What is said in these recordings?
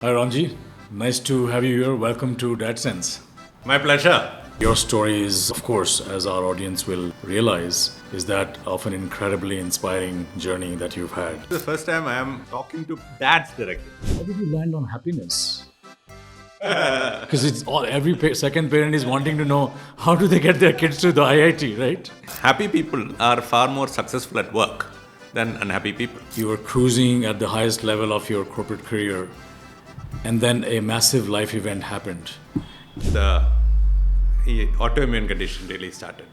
Hi RamG's, nice to have you here. Welcome to DadSense. My pleasure. Your story is, of course, as our audience will realize, is that of an incredibly inspiring journey that you've had. The first time I am talking to dads directly. How did you land on happiness? Because it's all every second parent is wanting to know how do they get their kids to the IIT, right? Happy people are far more successful at work than unhappy people. You were cruising at the highest level of your corporate career, and then a massive life event happened. The autoimmune condition really started.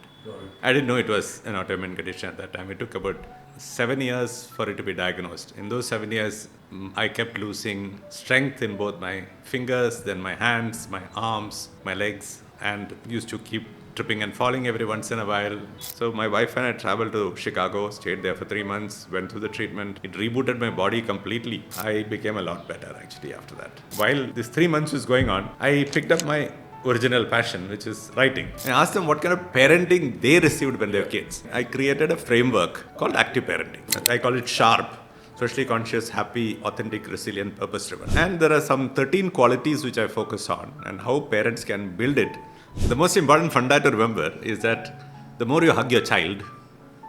I didn't know it was an autoimmune condition at that time. It took about 7 years for it to be diagnosed. In those 7 years, I kept losing strength in both my fingers, then my hands, my arms, my legs, and used to keep tripping and falling every once in a while. So my wife and I traveled to Chicago, stayed there for 3 months, went through the treatment. It rebooted my body completely. I became a lot better actually after that. While this 3 months was going on, I picked up my original passion, which is writing. I asked them what kind of parenting they received when they were kids. I created a framework called active parenting. I call it S.H.A.R.P, socially conscious, happy, authentic, resilient, purpose-driven. And there are some 13 qualities which I focus on and how parents can build it. The most important funda to remember is that the more you hug your child,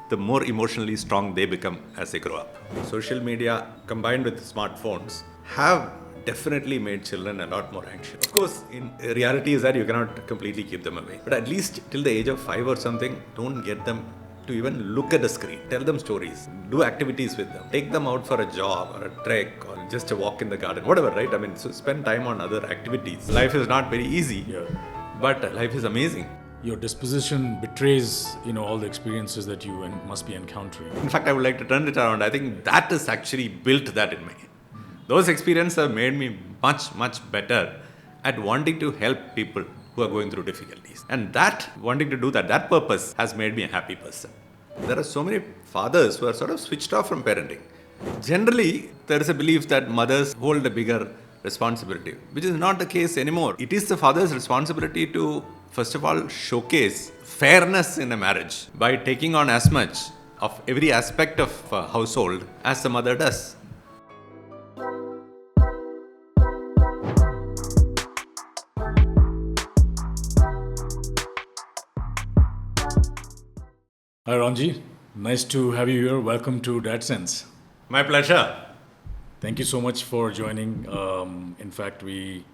the more emotionally strong they become as they grow up. Social media combined with smartphones have definitely made children a lot more anxious. Of course, in reality is that you cannot completely keep them away. But at least till the age of 5 or something, don't get them to even look at the screen. Tell them stories. Do activities with them. Take them out for a jog or a trek or just a walk in the garden. Whatever, right? I mean, so spend time on other activities. Life is not very easy, but life is amazing. Your disposition betrays, all the experiences that you must be encountering. In fact, I would like to turn it around. I think that has actually built that in me. Those experiences have made me much, much better at wanting to help people who are going through difficulties. And that, wanting to do that purpose has made me a happy person. There are so many fathers who are sort of switched off from parenting. Generally, there is a belief that mothers hold a bigger responsibility, which is not the case anymore. It is the father's responsibility to, first of all, showcase fairness in a marriage by taking on as much of every aspect of a household as the mother does. Hi RamG's, nice to have you here. Welcome to DadSense. My pleasure. Thank you so much for joining. In fact, we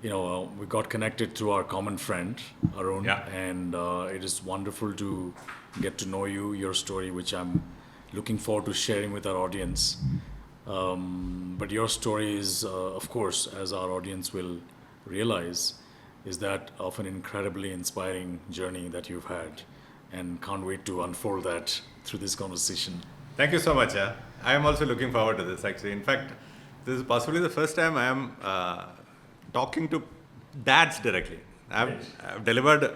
got connected through our common friend Arun, and it is wonderful to get to know you, your story, which I'm looking forward to sharing with our audience. But your story is, of course, as our audience will realize, is that of an incredibly inspiring journey that you've had, and can't wait to unfold that through this conversation. Thank you so much. I am also looking forward to this actually. In fact, this is possibly the first time I am talking to dads directly. I've delivered,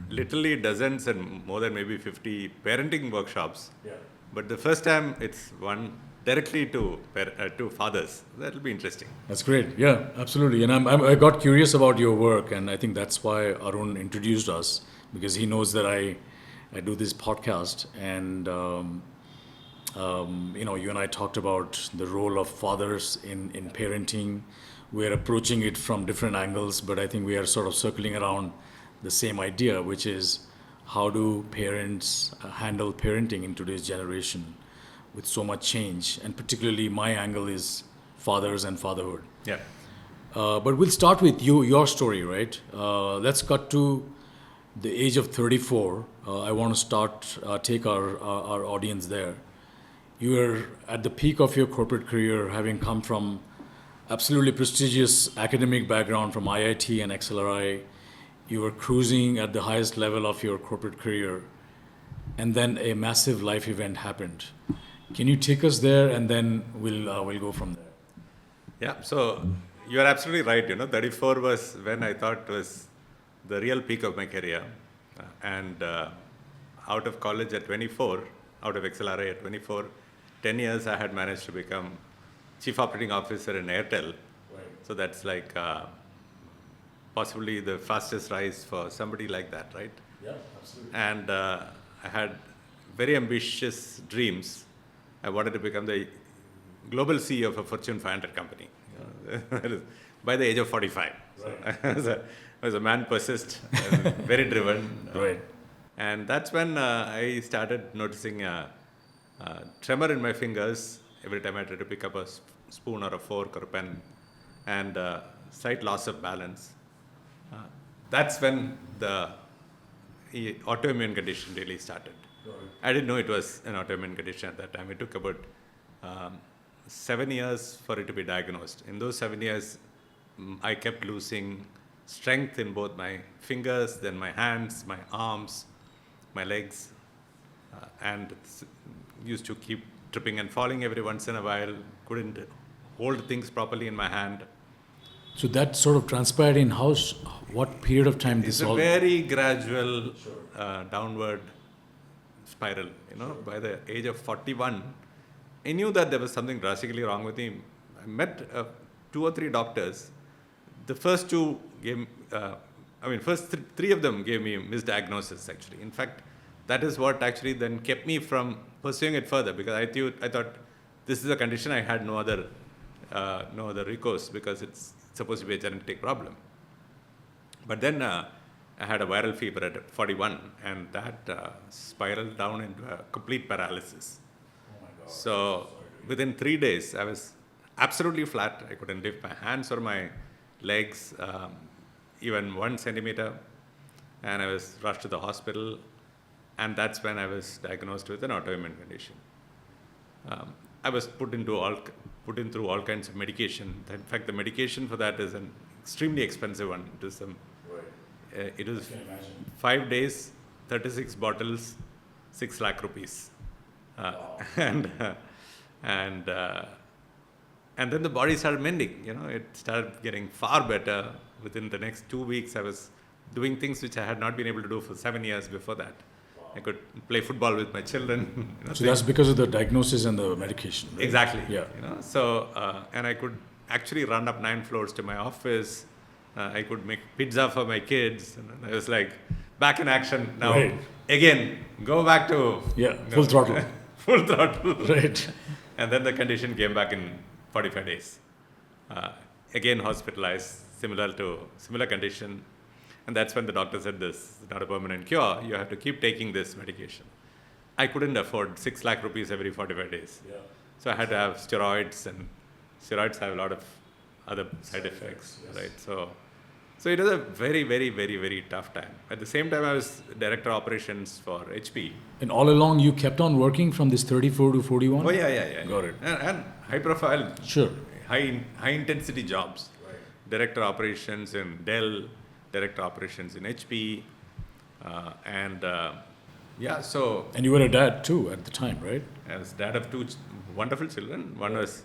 literally dozens and more than maybe 50 parenting workshops. But the first time it's one directly to fathers. That'll be interesting. That's great. Yeah, absolutely. And I got curious about your work, and I think that's why Arun introduced us, because he knows that I do this podcast, and you and I talked about the role of fathers in parenting. We're approaching it from different angles, but I think we are sort of circling around the same idea, which is how do parents handle parenting in today's generation with so much change, and particularly my angle is fathers and fatherhood. Yeah. But we'll start with your story, right? Let's cut to the age of 34. I want to take our audience there. You were at the peak of your corporate career, having come from absolutely prestigious academic background from IIT and XLRI. You were cruising at the highest level of your corporate career, and then a massive life event happened. Can you take us there, and then we'll go from there? Yeah. So you are absolutely right. 34 was when I thought was the real peak of my career. And out of college at 24, out of XLRI at 24, 10 years I had managed to become Chief Operating Officer in Airtel. Right. So that's like possibly the fastest rise for somebody like that, right? Yeah, absolutely. And I had very ambitious dreams. I wanted to become the global CEO of a Fortune 500 company. by the age of 45. Right. So I was a man persist, and very driven. Right. And that's when I started noticing a tremor in my fingers every time I tried to pick up a spoon or a fork or a pen, and slight loss of balance. Uh, that's when the autoimmune condition really started. I didn't know it was an autoimmune condition at that time. It took about 7 years for it to be diagnosed. In those 7 years, I kept losing strength in both my fingers, then my hands, my arms, my legs, and used to keep tripping and falling every once in a while. Couldn't hold things properly in my hand. So that sort of transpired in what period of time It's this a all? very gradual downward spiral. By the age of 41, I knew that there was something drastically wrong with him. I met 2 or 3 doctors. The first two gave, three of them gave me misdiagnosis actually. In fact, that is what actually then kept me from pursuing it further, because I thought this is a condition. I had no other recourse, because it's supposed to be a genetic problem. But then I had a viral fever at 41, and that spiraled down into a complete paralysis. Oh my God. So within 3 days, I was absolutely flat. I couldn't lift my hands or my legs, even 1 centimeter, and I was rushed to the hospital. And that's when I was diagnosed with an autoimmune condition. I was put in through all kinds of medication. In fact, the medication for that is an extremely expensive one. It was 5 days, 36 bottles, 6 lakh rupees. Wow. And then the body started mending. It started getting far better. Within the next 2 weeks, I was doing things which I had not been able to do for 7 years before that. I could play football with my children. So that's because of the diagnosis and the medication, right? Exactly. Yeah. So and I could actually run up 9 floors to my office. I could make pizza for my kids. And I was like, back in action now. Right. Again, go back to Full throttle. full throttle. Right. And then the condition came back in 45 days. Again hospitalized, similar condition. And that's when the doctor said, this is not a permanent cure. You have to keep taking this medication. I couldn't afford 6 lakh rupees every 45 days. Yeah. So I had to have steroids, and steroids have a lot of other side effects, yes. right? So it was a very, very, very, very tough time. At the same time, I was director of operations for HP. And all along, you kept on working from this 34 to 41? Oh, yeah. Got it. And high profile, Sure. high intensity jobs. Right. Director of operations in Dell, director of operations in HP, so... And you were a dad too at the time, right? I was dad of 2 wonderful children. One was,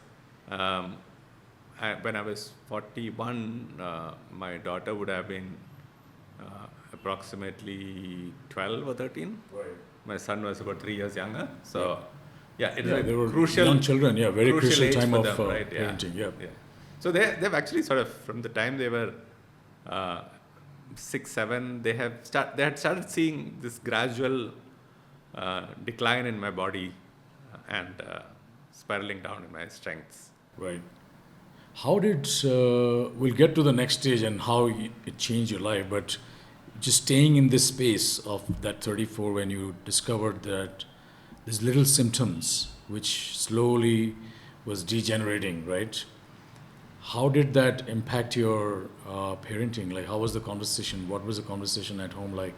when I was 41, my daughter would have been approximately 12 or 13. Right. My son was about 3 years younger. So, it Yeah, is they a were crucial, young children. Yeah, very crucial age time for of them, right? parenting. Yeah. So they've actually sort of, from the time they were 6, 7, they had started seeing this gradual decline in my body and spiraling down in my strengths. Right. How did we'll get to the next stage and how it changed your life, but just staying in this space of that 34 when you discovered that these little symptoms which slowly was degenerating, right? How did that impact your parenting? Like, how was the conversation? What was the conversation at home like?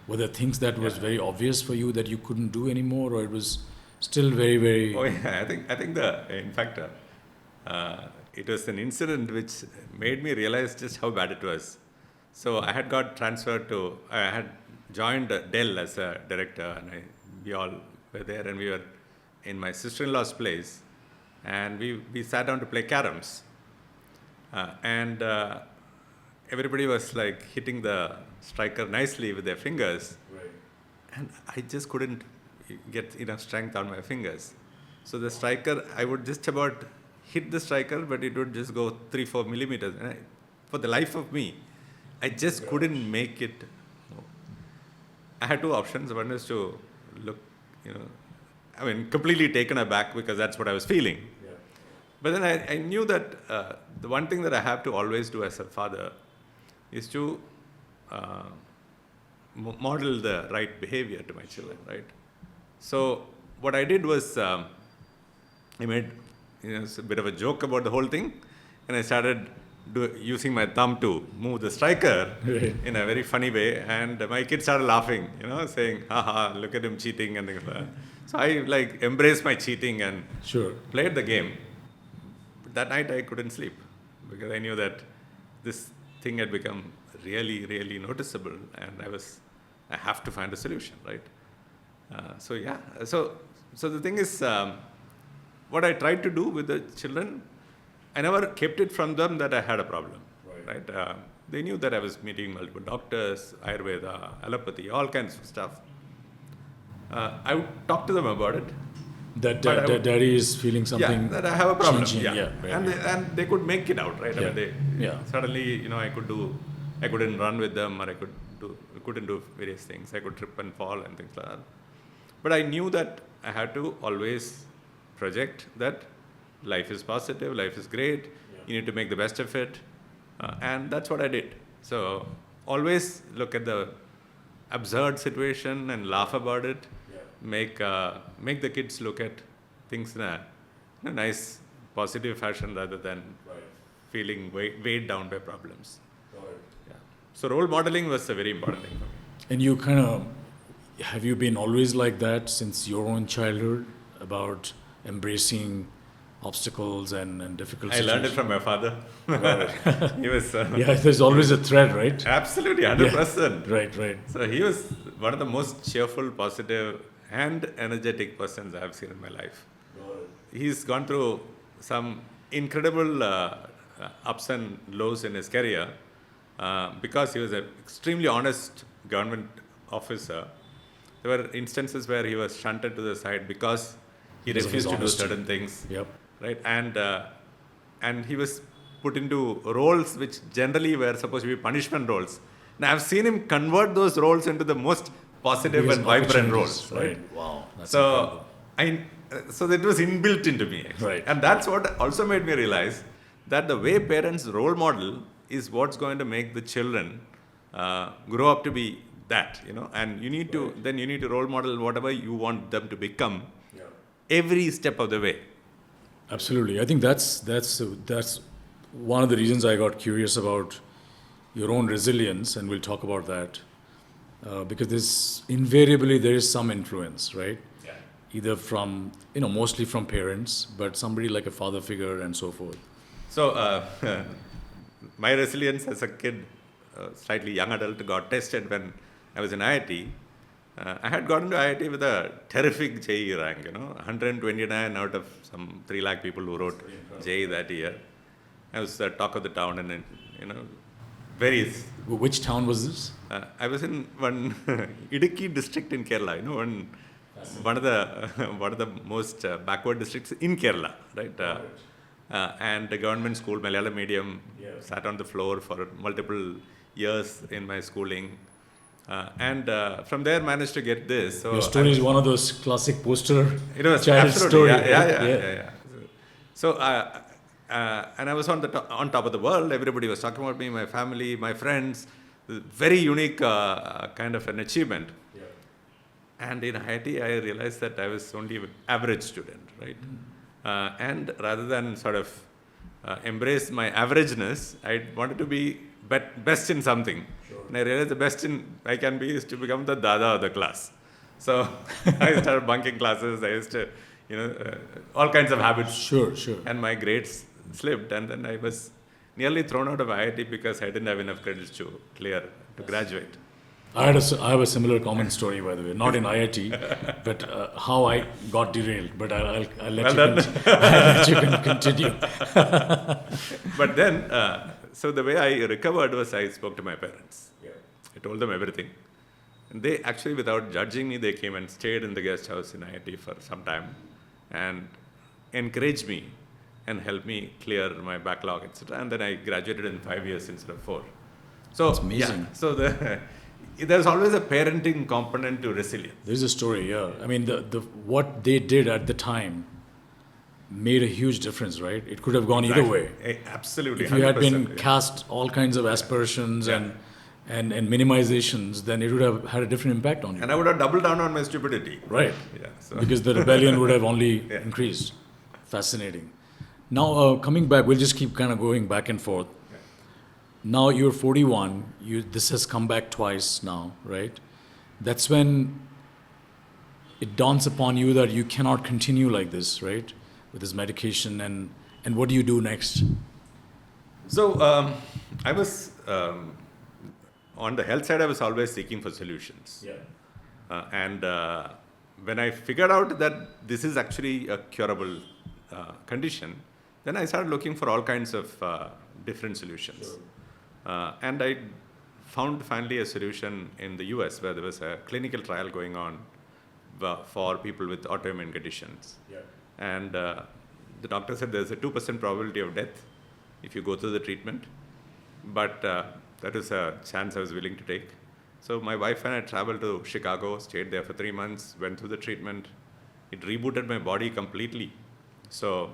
Were there things that was very obvious for you that you couldn't do anymore, or it was still very, very... Oh yeah, I think in fact, it was an incident which made me realize just how bad it was. So I had I had joined Dell as a director, and we all were there, and we were in my sister-in-law's place, and we sat down to play caroms. And everybody was like hitting the striker nicely with their fingers. Right. And I just couldn't get enough strength on my fingers. So the striker, I would just about hit the striker, but it would just go 3-4 millimeters. And for the life of me, I just couldn't make it. I had 2 options. One is to look, completely taken aback, because that's what I was feeling. Yeah. But then I knew that the one thing that I have to always do as a father is to model the right behavior to my children, right? So what I did was I made a bit of a joke about the whole thing, and I started using my thumb to move the striker in a very funny way, and my kids started laughing, saying, "Haha, look at him cheating," and things like that. So I embraced my cheating and played the game. But that night I couldn't sleep because I knew that this thing had become really, really noticeable, and I have to find a solution, right? So the thing is, what I tried to do with the children, I never kept it from them that I had a problem, right? They knew that I was meeting multiple doctors, Ayurveda, allopathy, all kinds of stuff. I would talk to them about it. That daddy is feeling something. Yeah, that I have a problem. Changing. And they could make it out, right? Yeah. I mean, suddenly, I couldn't run with them, or I couldn't do various things. I could trip and fall and things like that. But I knew that I had to always project that life is positive, life is great, you need to make the best of it, and that's what I did. So always look at the absurd situation and laugh about it, make the kids look at things in a nice, positive fashion rather than feeling weighed down by problems. Yeah. So role modeling was a very important thing for me. And have you been always like that since your own childhood, about embracing obstacles and difficult situations? I learned it from my father. He was... there's always a thread, right? Absolutely, 100%. Right. So he was one of the most cheerful, positive, and energetic persons I've seen in my life. He's gone through some incredible ups and lows in his career because he was an extremely honest government officer. There were instances where he was shunted to the side because he refused to do certain things. Right, and he was put into roles which generally were supposed to be punishment roles. Now I've seen him convert those roles into the most positive and vibrant roles. Right. Wow. That's so that was inbuilt into me. Right. And that's what also made me realize that the way parents role model is what's going to make the children grow up to be that. And you need to role model whatever you want them to become every step of the way. Absolutely. I think that's one of the reasons I got curious about your own resilience, and we'll talk about that. Because invariably there is some influence, right? Yeah. Either from, mostly from parents, but somebody like a father figure and so forth. So my resilience as a kid, slightly young adult, got tested when I was in IIT. I had gotten to IIT with a terrific JEE rank, 129 out of some 3 lakh people who wrote JEE that year. I was the talk of the town, and various. Which town was this? I was in one Idukki district in Kerala, one of the most backward districts in Kerala, right? And the government school, Malayalam medium, sat on the floor for multiple years in my schooling. And from there managed to get this. So your story is one of those classic poster child story. Yeah. So and I was on top of the world. Everybody was talking about me, my family, my friends. Very unique kind of an achievement. Yeah. And in IIT, I realized that I was only an average student, right? And rather than sort of embrace my averageness, I wanted to be best in something. And I realized the best I can be is to become the dada of the class. So I started bunking classes. I used to, all kinds of habits. Sure. And my grades slipped, and then I was nearly thrown out of IIT because I didn't have enough credits to graduate. I have a similar common story, by the way. Not in IIT, but how I got derailed. But I'll let you continue. But then, so the way I recovered was I spoke to my parents. Yeah. I told them everything. And they actually, without judging me, they came and stayed in the guest house in IIT for some time and encouraged me and helped me clear my backlog, etc. And then I graduated in 5 years instead of 4. So, that's amazing. Yeah, so there's always a parenting component to resilience. There's a story, yeah. I mean, the what they did at the time made a huge difference, right? It could have gone either way. Absolutely. If you had been 100%, cast all kinds of aspersions and minimizations, then it would have had a different impact on you. And I would have doubled down on my stupidity. Right. Yeah. So. Because the rebellion would have only increased. Fascinating. Now, coming back, we'll just keep kind of going back and forth. Yeah. Now you're 41. This has come back twice now, right? That's when it dawns upon you that you cannot continue like this, right? With this medication, and what do you do next? So I was on the health side. I was always seeking for solutions. Yeah. And when I figured out that this is actually a curable condition, then I started looking for all kinds of different solutions. Sure. And I found finally a solution in the US where there was a clinical trial going on for people with autoimmune conditions. Yeah. And the doctor said there's a 2% probability of death if you go through the treatment. But that is a chance I was willing to take. So my wife and I traveled to Chicago, stayed there for 3 months, went through the treatment. It rebooted my body completely. So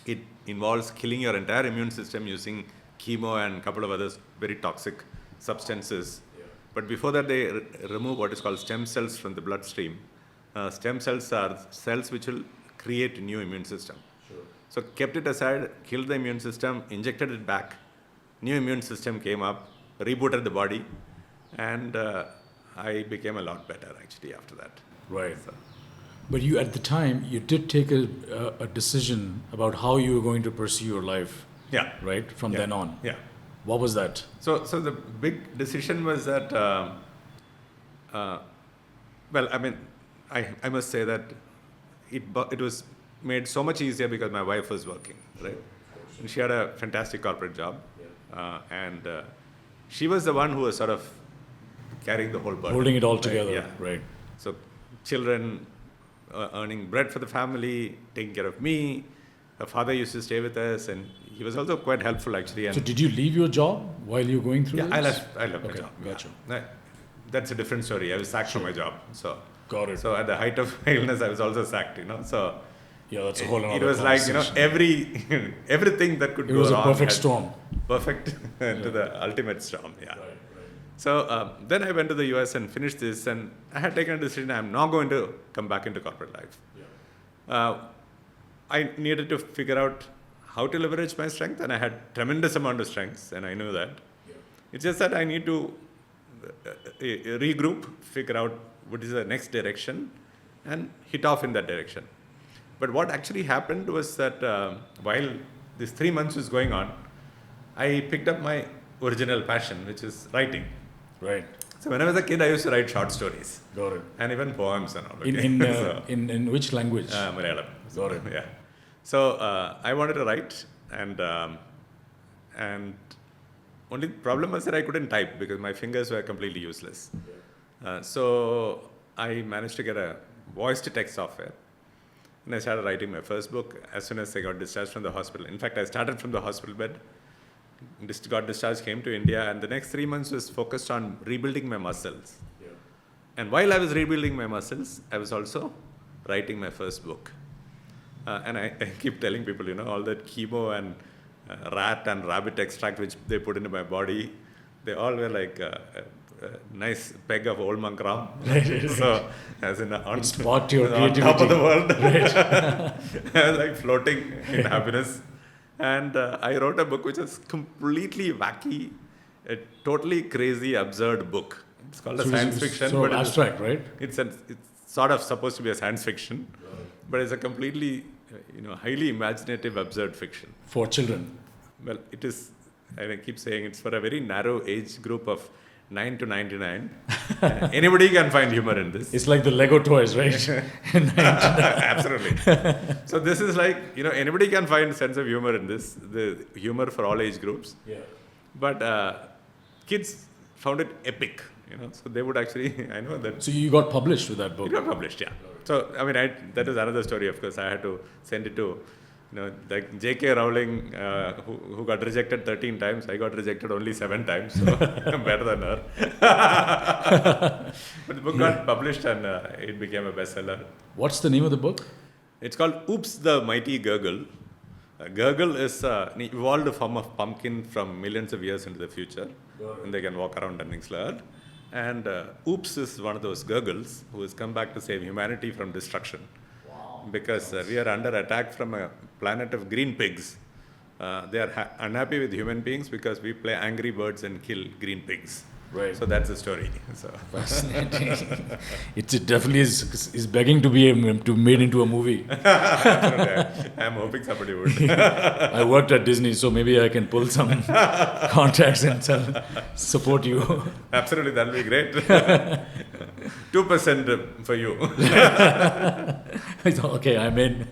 it involves killing your entire immune system using chemo and a couple of other very toxic substances. Yeah. But before that, they remove what is called stem cells from the bloodstream. Stem cells are cells which will create a new immune system. Sure. So kept it aside, killed the immune system, injected it back. New immune system came up, rebooted the body, and I became a lot better actually after that. Right. So. But you, at the time, you did take a decision about how you were going to pursue your life. Yeah. Right? From then on. Yeah. What was that? So the big decision was that, well, I mean, I must say that it was made so much easier because my wife was working, right? And she had a fantastic corporate job. Yeah. And she was the one who was sort of carrying the whole burden. Holding it all right? together, Yeah. right. So children earning bread for the family, taking care of me. Her father used to stay with us, and he was also quite helpful actually. And so did you leave your job while you were going through this? I left my job. Gotcha. Yeah. That's a different story. I was sacked from my job. So got it. So at the height of my illness, I was also sacked, So yeah, that's a whole other it was like, everything that could go wrong. It was a perfect storm. Perfect to the ultimate storm, yeah. Right. So then I went to the US and finished this, and I had taken a decision, I'm not going to come back into corporate life. Yeah. I needed to figure out how to leverage my strength, and I had tremendous amount of strengths, and I knew that. Yeah. It's just that I need to regroup, figure out what is the next direction, and hit off in that direction. But what actually happened was that while this 3 months was going on, I picked up my original passion, which is writing. Right. So when I was a kid, I used to write short stories. Got it. And even poems and all. Okay? In which language? Malayalam. Got it. Yeah. So I wanted to write, and only problem was that I couldn't type because my fingers were completely useless. Yeah. So I managed to get a voice-to-text software, and I started writing my first book as soon as I got discharged from the hospital. In fact, I started from the hospital bed, got discharged, came to India, and the next 3 months was focused on rebuilding my muscles. Yeah. And while I was rebuilding my muscles, I was also writing my first book. And I keep telling people, all that chemo and rat and rabbit extract which they put into my body, they all were like a nice peg of old monk ram. Right. So, as in on top of the world, right. I was like floating in happiness. And I wrote a book which is completely wacky, a totally crazy, absurd book. It's called a science fiction, but abstract, right? It's sort of supposed to be a science fiction, but it's a completely, highly imaginative, absurd fiction for children. Well, it is. I keep saying it's for a very narrow age group of 9 to 99. Anybody can find humor in this. It's like the Lego toys, right? Absolutely. So this is like, anybody can find sense of humor in this, the humor for all age groups. Yeah. But kids found it epic, so they would actually, I know that. So you got published with that book? It got published, yeah. So, that was another story, of course. I had to send it to, like J.K. Rowling, who got rejected 13 times. I got rejected only 7 times, so I'm better than her. But the book got published, and it became a bestseller. What's the name of the book? It's called Oops the Mighty Gurgle. Gurgle is an evolved form of pumpkin from millions of years into the future. And they can walk around running slurred. And Oops is one of those gurgles who has come back to save humanity from destruction. Wow. Because we are under attack from a planet of green pigs. They are unhappy with human beings because we play Angry Birds and kill green pigs. Right. So that's the story. So. Fascinating. It definitely is begging to be made into a movie. I'm hoping somebody would. I worked at Disney, so maybe I can pull some contacts and support you. Absolutely, that'll be great. 2% for you. Okay, I'm in.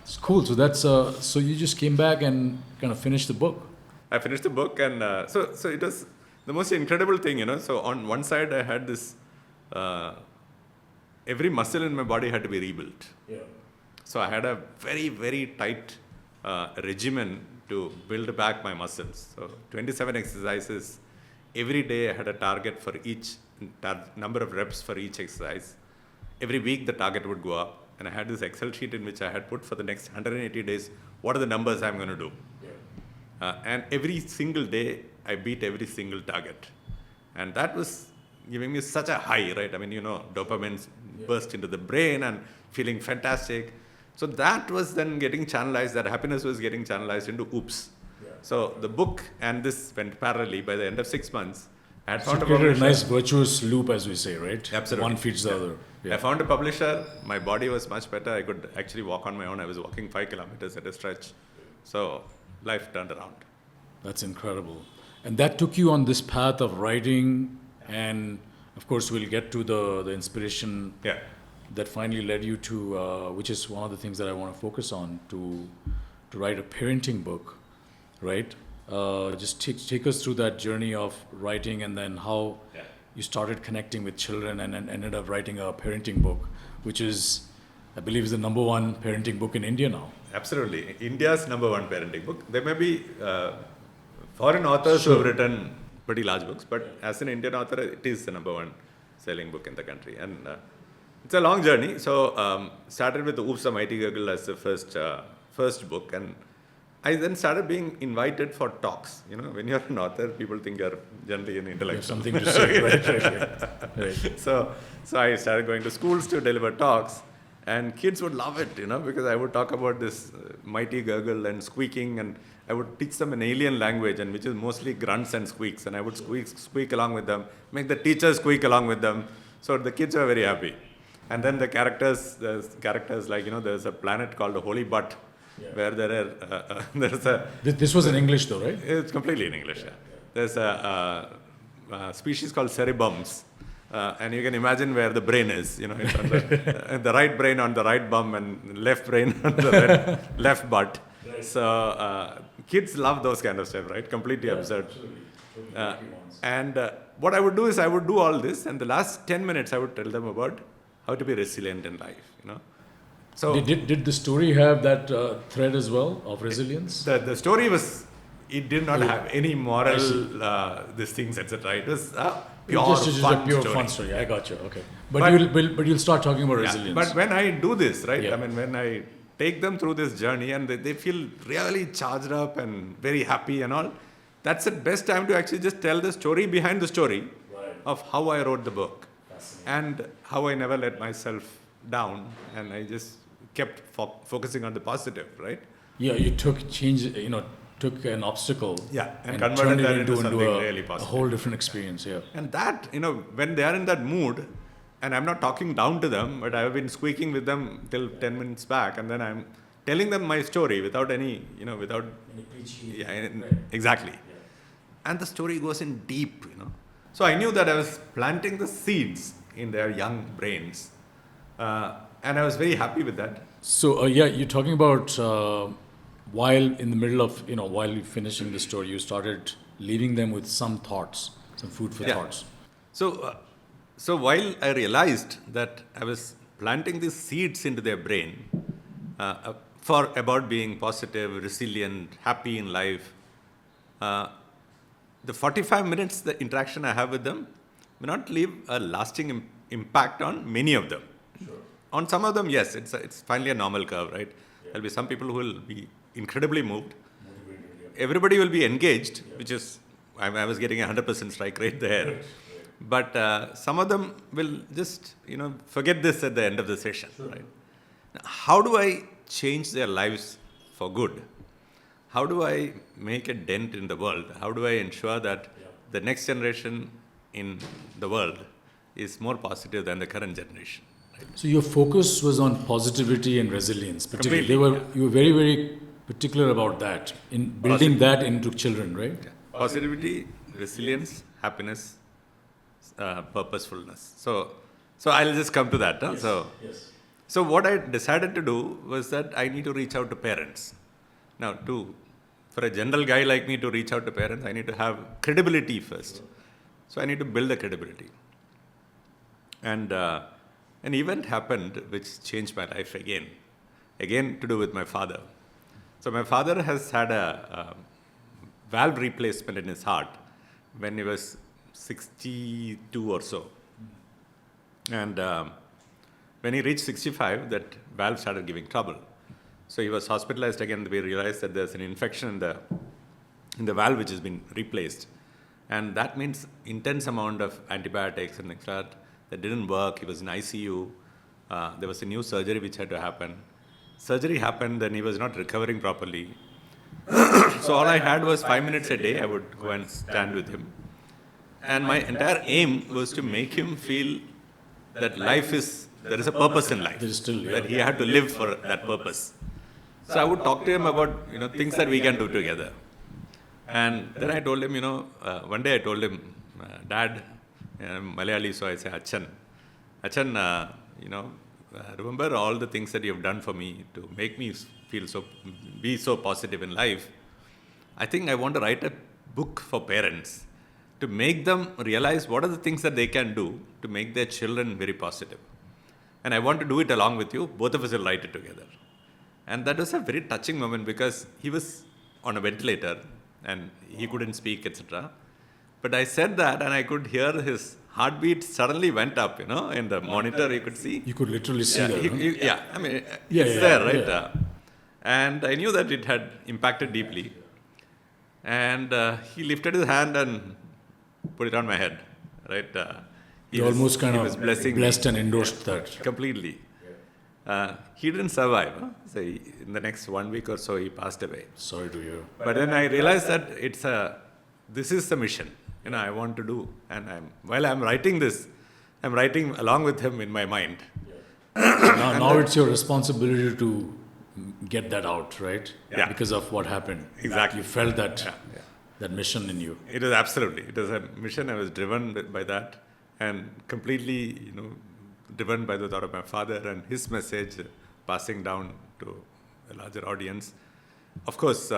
It's cool. So that's so you just came back and kind of finished the book. I finished the book, and so it was the most incredible thing, So on one side, I had this. Every muscle in my body had to be rebuilt. Yeah. So I had a very, very tight regimen to build back my muscles. So 27 exercises. Every day I had a target for each number of reps for each exercise. Every week the target would go up. And I had this Excel sheet in which I had put for the next 180 days, what are the numbers I'm going to do? Yeah. And every single day, I beat every single target. And that was giving me such a high, right? I mean, dopamine burst into the brain and feeling fantastic. So that was then getting channelized, that happiness was getting channelized into Oops. Yeah. So the book and this went parallelly. By the end of 6 months, I had found a nice virtuous loop, as we say, right? Absolutely. One feeds the other. Yeah. I found a publisher. My body was much better. I could actually walk on my own. I was walking 5 kilometers at a stretch. So life turned around. That's incredible. And that took you on this path of writing, and of course we'll get to the inspiration that finally led you to, which is one of the things that I want to focus on, to write a parenting book, right? Just take us through that journey of writing, and then how you started connecting with children and ended up writing a parenting book, which is, I believe, is the number one parenting book in India now. Absolutely. India's number one parenting book. There may be foreign authors who have written pretty large books, but as an Indian author, it is the number one selling book in the country. And it's a long journey. So started with the Oops the Mighty Gurgle as the first book, and I then started being invited for talks. When you're an author, people think you're generally an intellectual. Something to say, right. So I started going to schools to deliver talks, and kids would love it, because I would talk about this mighty gurgle and squeaking, and I would teach them an alien language, and which is mostly grunts and squeaks, and I would squeak along with them, make the teachers squeak along with them. So the kids were very happy. And then there's characters like, there's a planet called the Holy Butt, where there's a... This was in English though, right? It's completely in English, There's a species called cerebums, and you can imagine where the brain is, it's on the right brain on the right bum and left brain on the left butt. Right. So kids love those kind of stuff, right? Completely absurd. And what I would do is I would do all this, and the last 10 minutes I would tell them about how to be resilient in life, So did the story have that thread as well of resilience? The story was, it did not have any moral these things, etc. It was just a pure fun story. I got you. Okay, but you'll start talking about resilience. But when I do this, right? I mean, when I take them through this journey and they feel really charged up and very happy and all, that's the best time to actually just tell the story behind the story of how I wrote the book and how I never let myself down, and I just kept focusing on the positive, right? Yeah, you took an obstacle and converted that into something really a positive. whole different experience. And that, when they are in that mood, and I'm not talking down to them, but I've been squeaking with them till 10 minutes back, and then I'm telling them my story without any, without any preaching. Yeah, exactly. And the story goes in deep, So I knew that I was planting the seeds in their young brains, and I was very happy with that. So you're talking about while in the middle of, while you're finishing the story, you started leaving them with some thoughts, some food for thoughts. So while I realized that I was planting these seeds into their brain for about being positive, resilient, happy in life, the 45 minutes, the interaction I have with them may not leave a lasting impact on many of them. Sure. On some of them, yes, it's finally a normal curve, right? There'll be some people who will be incredibly moved. Everybody will be engaged, which is, I was getting 100% strike rate there. But some of them will just, forget this at the end of the session, right? Now, how do I change their lives for good? How do I make a dent in the world? How do I ensure that the next generation in the world is more positive than the current generation? Right? So your focus was on positivity and resilience, particularly. Completely, You were very, very particular about that, in building that into children, right? Yeah. Positivity, resilience, happiness, purposefulness. So I'll just come to that. Huh? Yes. So what I decided to do was that I need to reach out to parents. Now, for a general guy like me to reach out to parents, I need to have credibility first. So I need to build the credibility. And an event happened which changed my life again to do with my father. So my father has had a valve replacement in his heart when he was 62 or so. And when he reached 65, that valve started giving trouble. So he was hospitalized again. We realized that there's an infection in the valve which has been replaced. And that means intense amount of antibiotics and things like that. That didn't work. He was in ICU. There was a new surgery which had to happen. Surgery happened, then he was not recovering properly. So all I had was 5 minutes a day. I would go and stand with him. And my entire aim was to make him feel that there is a purpose in life. That he had to live for that purpose. So I would talk to him about, things that we can do together. And then I told him, one day I told him, Dad, Malayali, so I say, Achan, remember all the things that you've done for me to make me be so positive in life. I think I want to write a book for parents to make them realize what are the things that they can do to make their children very positive. And I want to do it along with you. Both of us will write it together. And that was a very touching moment because he was on a ventilator and he couldn't speak, etc. But I said that and I could hear his heartbeat suddenly went up, in the monitor you could see. You could literally see that. It's there, right? Yeah. And I knew that it had impacted deeply. And he lifted his hand and put it on my head, right? He almost kind of blessed and endorsed Yeah, that. completely. He didn't survive. Huh? So in the next 1 week or so, he passed away. Sorry to hear. But then I realized that this is the mission, I want to do. And while I'm writing this, I'm writing along with him in my mind. Now it's your responsibility to get that out, right? Yeah. Because of what happened. Exactly. You felt that that mission in you. It was absolutely. It was a mission. I was driven by that and completely, driven by the thought of my father and his message passing down to a larger audience. Of course,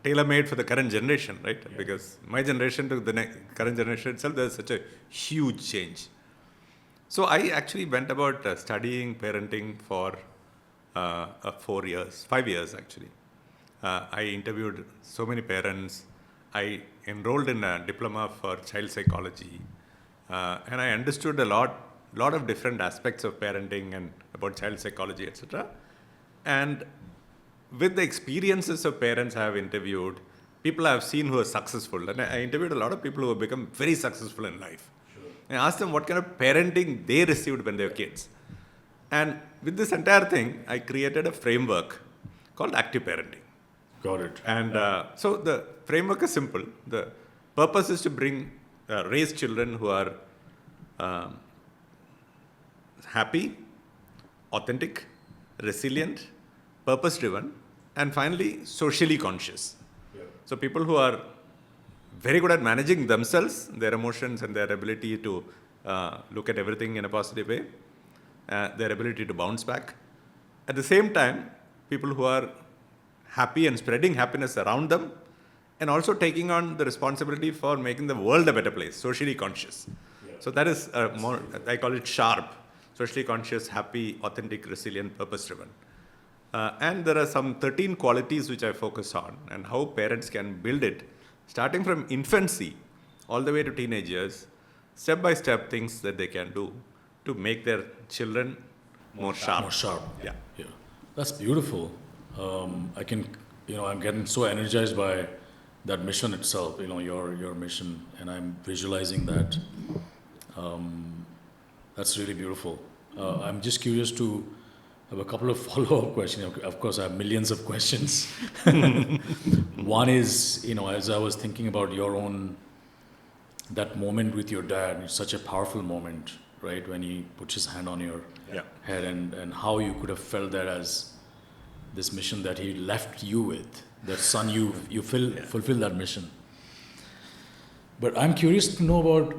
tailor-made for the current generation, right? Yeah. Because my generation to the current generation itself, there's such a huge change. So I actually went about studying parenting for 5 years actually. I interviewed so many parents. I enrolled in a diploma for child psychology. And I understood a lot of different aspects of parenting and about child psychology, etc. And with the experiences of parents I have interviewed, people I have seen who are successful, and I interviewed a lot of people who have become very successful in life. Sure. I asked them what kind of parenting they received when they were kids. And with this entire thing, I created a framework called active parenting. Got it. And so the framework is simple. The purpose is to raise children who are happy, authentic, resilient, purpose-driven, and finally, socially conscious. Yeah. So people who are very good at managing themselves, their emotions and their ability to look at everything in a positive way, their ability to bounce back. At the same time, people who are happy and spreading happiness around them, and also taking on the responsibility for making the world a better place, socially conscious. Yeah. So that is more, I call it S.H.A.R.P, socially conscious, happy, authentic, resilient, purpose-driven. And there are some 13 qualities which I focus on and how parents can build it, starting from infancy all the way to teenage years, step by step things that they can do to make their children more sharp. More sharp. Yeah. Yeah. That's beautiful. I can, I'm getting so energized by that mission itself, your mission, and I'm visualizing that. That's really beautiful. I'm just curious to have a couple of follow-up questions. Of course, I have millions of questions. One is, as I was thinking about your own, that moment with your dad, it's such a powerful moment, right? When he puts his hand on your head, and how you could have felt that as this mission that he left you with, that son, you fulfill that mission. But I'm curious to know about,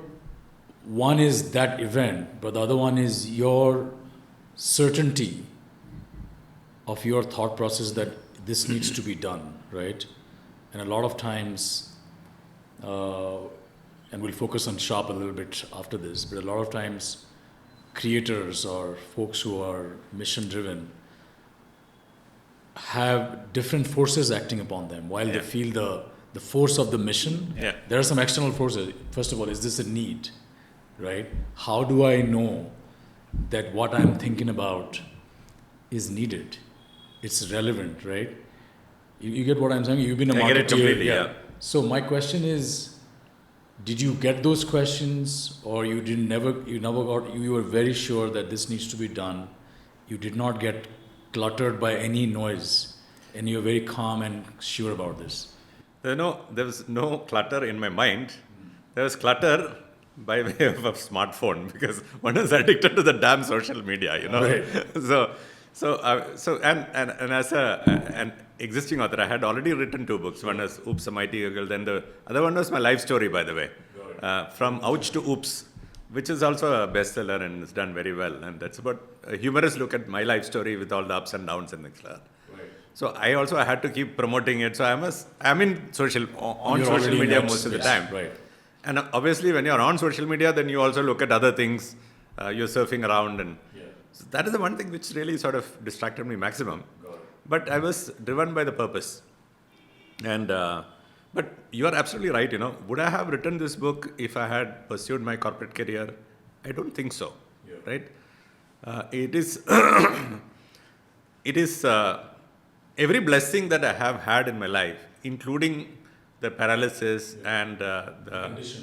one is that event, but the other one is your certainty of your thought process that this needs to be done, right? And a lot of times, and we'll focus on S.H.A.R.P a little bit after this, but a lot of times creators or folks who are mission driven have different forces acting upon them. While they feel the force of the mission, there are some external forces. First of all, is this a need, right? How do I know that what I'm thinking about is needed? It's relevant, right? You get what I'm saying? You've been a marketer. I get it completely, yeah. So my question is, did you get those questions, or you were very sure that this needs to be done? You did not get cluttered by any noise, and you're very calm and sure about this. There was no clutter in my mind. There was clutter by way of a smartphone, because one is addicted to the damn social media, Right. And as an existing author, I had already written 2 books. One is Oops, a Mighty Eagle. Then the other one was my life story, by the way, From Ouch to Oops, which is also a bestseller and it's done very well. And that's about a humorous look at my life story with all the ups and downs and things like that. So I also had to keep promoting it. So I'm in on social media most of the time. Right. And obviously, when you're on social media, then you also look at other things. You're surfing around, and so that is the one thing which really sort of distracted me maximum. But I was driven by the purpose. And but you are absolutely right. Would I have written this book if I had pursued my corporate career? I don't think so. Right? It is. It is. Every blessing that I have had in my life, including the paralysis and the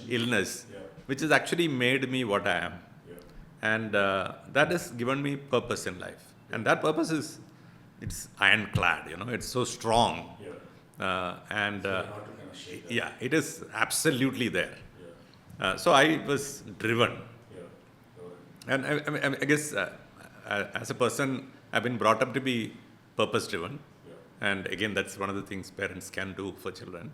illness, which has actually made me what I am. And that has given me purpose in life. And that purpose it's ironclad, it's so strong. It is absolutely there. So I was driven. And I guess as a person, I've been brought up to be purpose driven. And again, that's one of the things parents can do for children.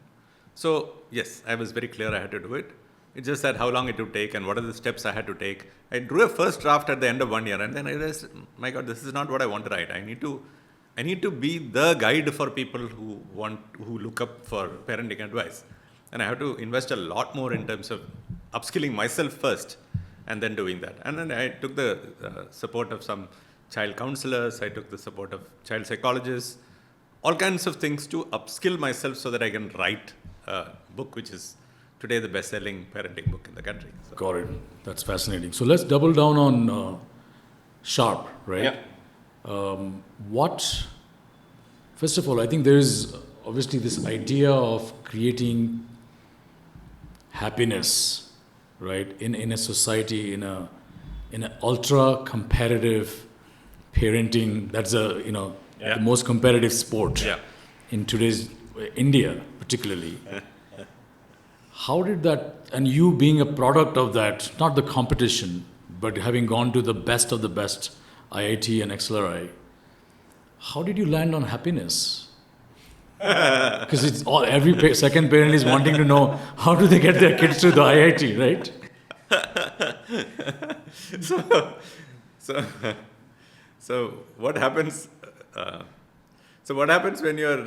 So yes, I was very clear I had to do it. It just said how long it would take and what are the steps I had to take. I drew a first draft at the end of 1 year, and then I realized, my God, this is not what I want to write. I need to be the guide for people who look up for parenting advice. And I have to invest a lot more in terms of upskilling myself first and then doing that. And then I took the support of some child counselors. I took the support of child psychologists, all kinds of things to upskill myself so that I can write a book which is today the best-selling parenting book in the country. So. Got it. That's fascinating. So let's double down on S.H.A.R.P, right? First of all, I think there is obviously this idea of creating happiness, right, in a society, in an ultra competitive parenting. That's the most competitive sport in today's India, particularly. How did that, and you being a product of that, not the competition, but having gone to the best of the best, IIT and XLRI, how did you land on happiness? Because it's every second parent is wanting to know how do they get their kids to the IIT, right? So what happens? So what happens when you're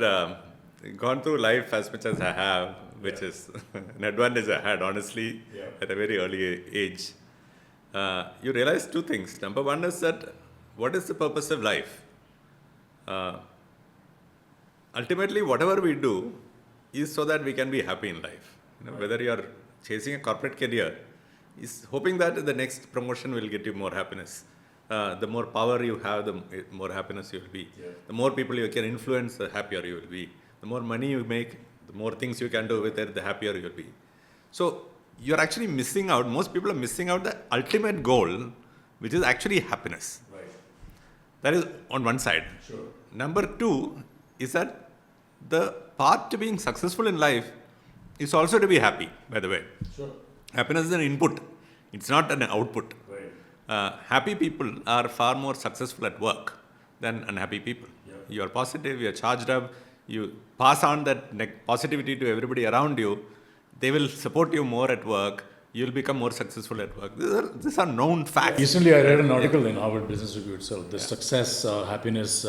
gone through life as much as I have, which is an advantage I had, honestly, at a very early age. You realize 2 things. Number one is that what is the purpose of life? Ultimately, whatever we do is so that we can be happy in life. Whether you are chasing a corporate career, is hoping that the next promotion will get you more happiness. the more power you have, the more happiness you will be. Yeah. The more people you can influence, the happier you will be. The more money you make, the more things you can do with it, the happier you will be. So you're actually missing out, most people are missing out the ultimate goal, which is actually happiness. Right. That is on one side. Sure. Number two is that the path to being successful in life is also to be happy, by the way. Sure. Happiness is an input, it's not an output. Right. Happy people are far more successful at work than unhappy people. Yeah. You are positive, you are charged up, you pass on that positivity to everybody around you, they will support you more at work, you will become more successful at work. These are known facts. Recently, I read an article in Harvard Business Review itself, the success, happiness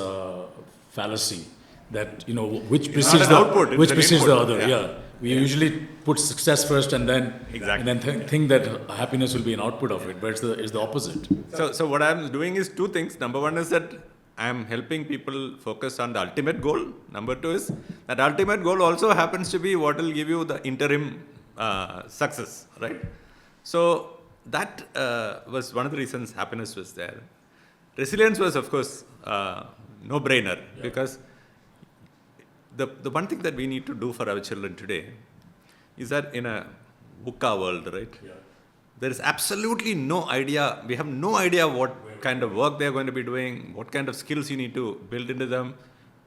fallacy, that, which precedes an the output, it's which an precedes the input. other. Yeah. We usually put success first and then think that happiness will be an output of it, but it's the opposite. So what I'm doing is two things. Number one is that I'm helping people focus on the ultimate goal. Number two is that ultimate goal also happens to be what will give you the interim success, right? So that was one of the reasons happiness was there. Resilience was, of course, no-brainer, because the one thing that we need to do for our children today is that in a VUCA world, right? Yeah. There is absolutely no idea. We have no idea what kind of work they are going to be doing, what kind of skills you need to build into them.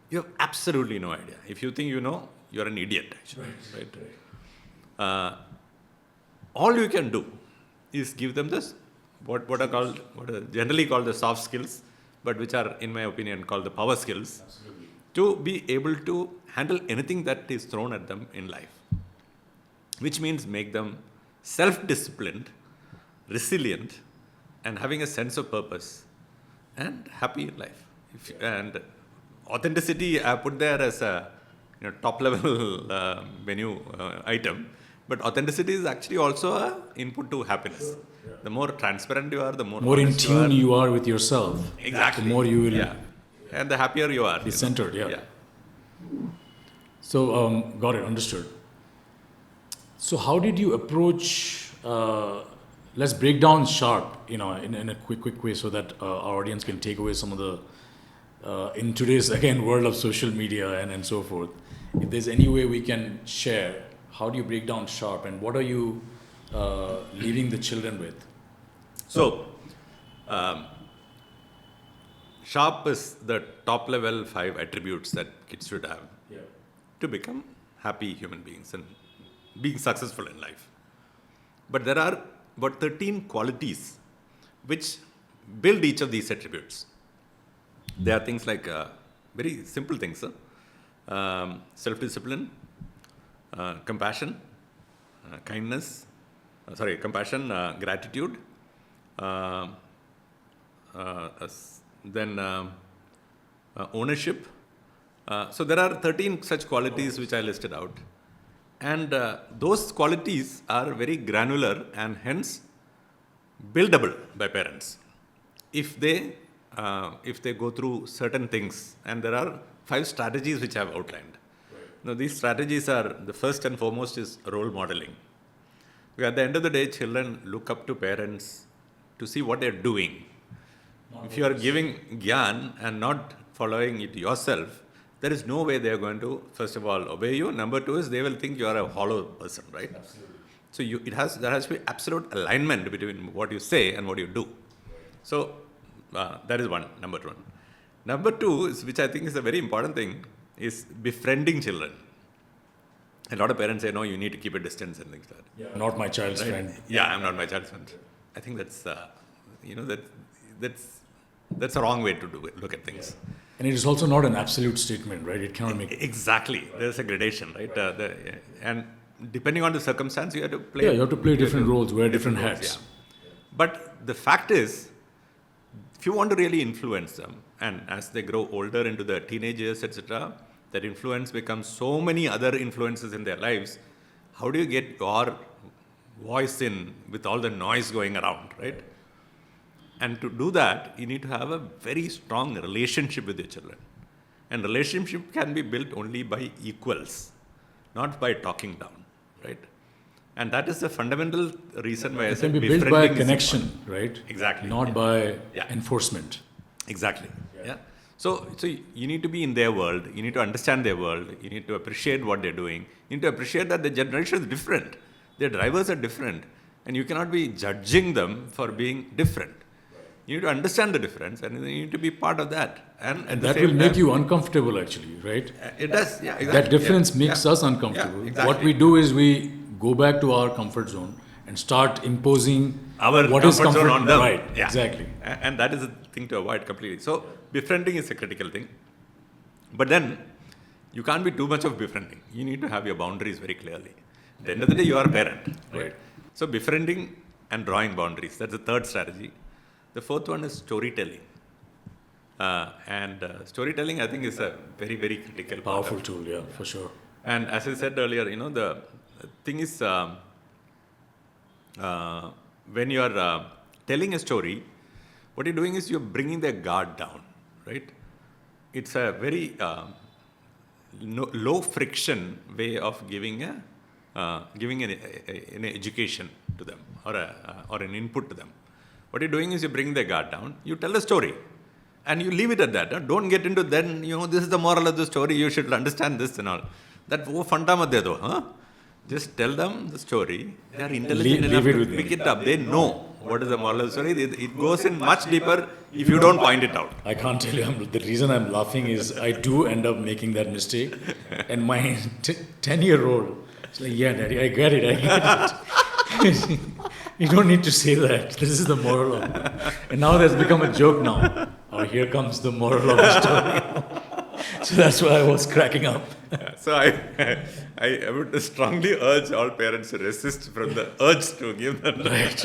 You have absolutely no idea. If you think you know, you're an idiot, actually. Right? All you can do is give them this, what are generally called the soft skills, but which are, in my opinion, called the power skills, to be able to handle anything that is thrown at them in life. Which means make them self-disciplined, resilient, and having a sense of purpose, and happy in life. And authenticity, I put there as a top-level menu item, but authenticity is actually also an input to happiness. Sure. Yeah. The more transparent you are, the more in tune you are with yourself. Exactly. The more you will and the happier you are. Be centered, So, got it, understood. So how did you approach, let's break down S.H.A.R.P, in a quick way so that our audience can take away some of the, in today's, again, world of social media and so forth. If there's any way we can share, how do you break down S.H.A.R.P and what are you leaving the children with? So, S.H.A.R.P is the top level 5 attributes that kids should have to become happy human beings and being successful in life. But there are about 13 qualities which build each of these attributes. They are things like very simple things. Self-discipline, compassion, kindness, compassion, gratitude, then ownership. So there are 13 such qualities which I listed out. And those qualities are very granular and hence buildable by parents. If they go through certain things, and there are 5 strategies which I have outlined. Now these strategies are, the first and foremost is role modeling. At the end of the day, children look up to parents to see what they're doing. If you are giving gyan and not following it yourself, there is no way they are going to, first of all, obey you. Number 2 is they will think you are a hollow person, right? Absolutely. So there has to be absolute alignment between what you say and what you do. So that is number 1. Number 2 is, which I think is a very important thing, is befriending children. A lot of parents say, no, you need to keep a distance and things like that. Yeah, not my child's friend. Yeah, I'm not my child's friend. I think that's, that's a wrong way to do it, look at things. Yeah. And it is also not an absolute statement, right? It cannot make... Exactly. There's a gradation, right? And depending on the circumstance, you have to play... Yeah, you have to play different roles, wear different hats. Yeah. But the fact is, if you want to really influence them, and as they grow older into the teenage years, etc., that influence becomes so many other influences in their lives, how do you get your voice in with all the noise going around, right? And to do that, you need to have a very strong relationship with your children. And relationship can be built only by equals, not by talking down, right? And that is the fundamental reason why I It said can be built by befriending is connection, important. right? Exactly. Not by Yeah. enforcement. Exactly. Yeah. So you need to be in their world. You need to understand their world. You need to appreciate what they're doing. You need to appreciate that the generation is different. Their drivers are different. And you cannot be judging them for being different. You need to understand the difference and you need to be part of that. And at the That same will make time, you uncomfortable, actually, right? It does. Yeah, exactly. That difference Yeah. makes Yeah. us uncomfortable. Yeah, exactly. What we do is we go back to our comfort zone and start imposing Our what is comfort zone comfort on them. Right, Yeah. exactly. And that is a thing to avoid completely. So befriending is a critical thing. But then you can't be too much of befriending. You need to have your boundaries very clearly. At the end of the day, you are a parent. Right. So befriending and drawing boundaries. That's the third strategy. The fourth one is storytelling. Storytelling, I think, is a very, very critical part of Powerful tool, yeah, for sure. And as I said earlier, the thing is, when you are telling a story, what you're doing is you're bringing their guard down, right? It's a very low friction way of giving an education to them or an input to them. What you're doing is you're bringing their guard down. You tell a story. And you leave it at that. Don't get into then, this is the moral of the story, you should understand this and all. That fanta mat de do, huh? Just tell them the story. They are intelligent enough to pick it up. They know what is the moral of the story. It goes in much deeper if you don't point it out. I can't tell you, the reason I'm laughing is I do end up making that mistake. And my 10-year-old is like, yeah, Daddy, I get it. You don't need to say that. This is the moral of it. And now that's become a joke now. Oh, here comes the moral of the story. So that's why I was cracking up. So I would strongly urge all parents to resist from the urge to give them. Right.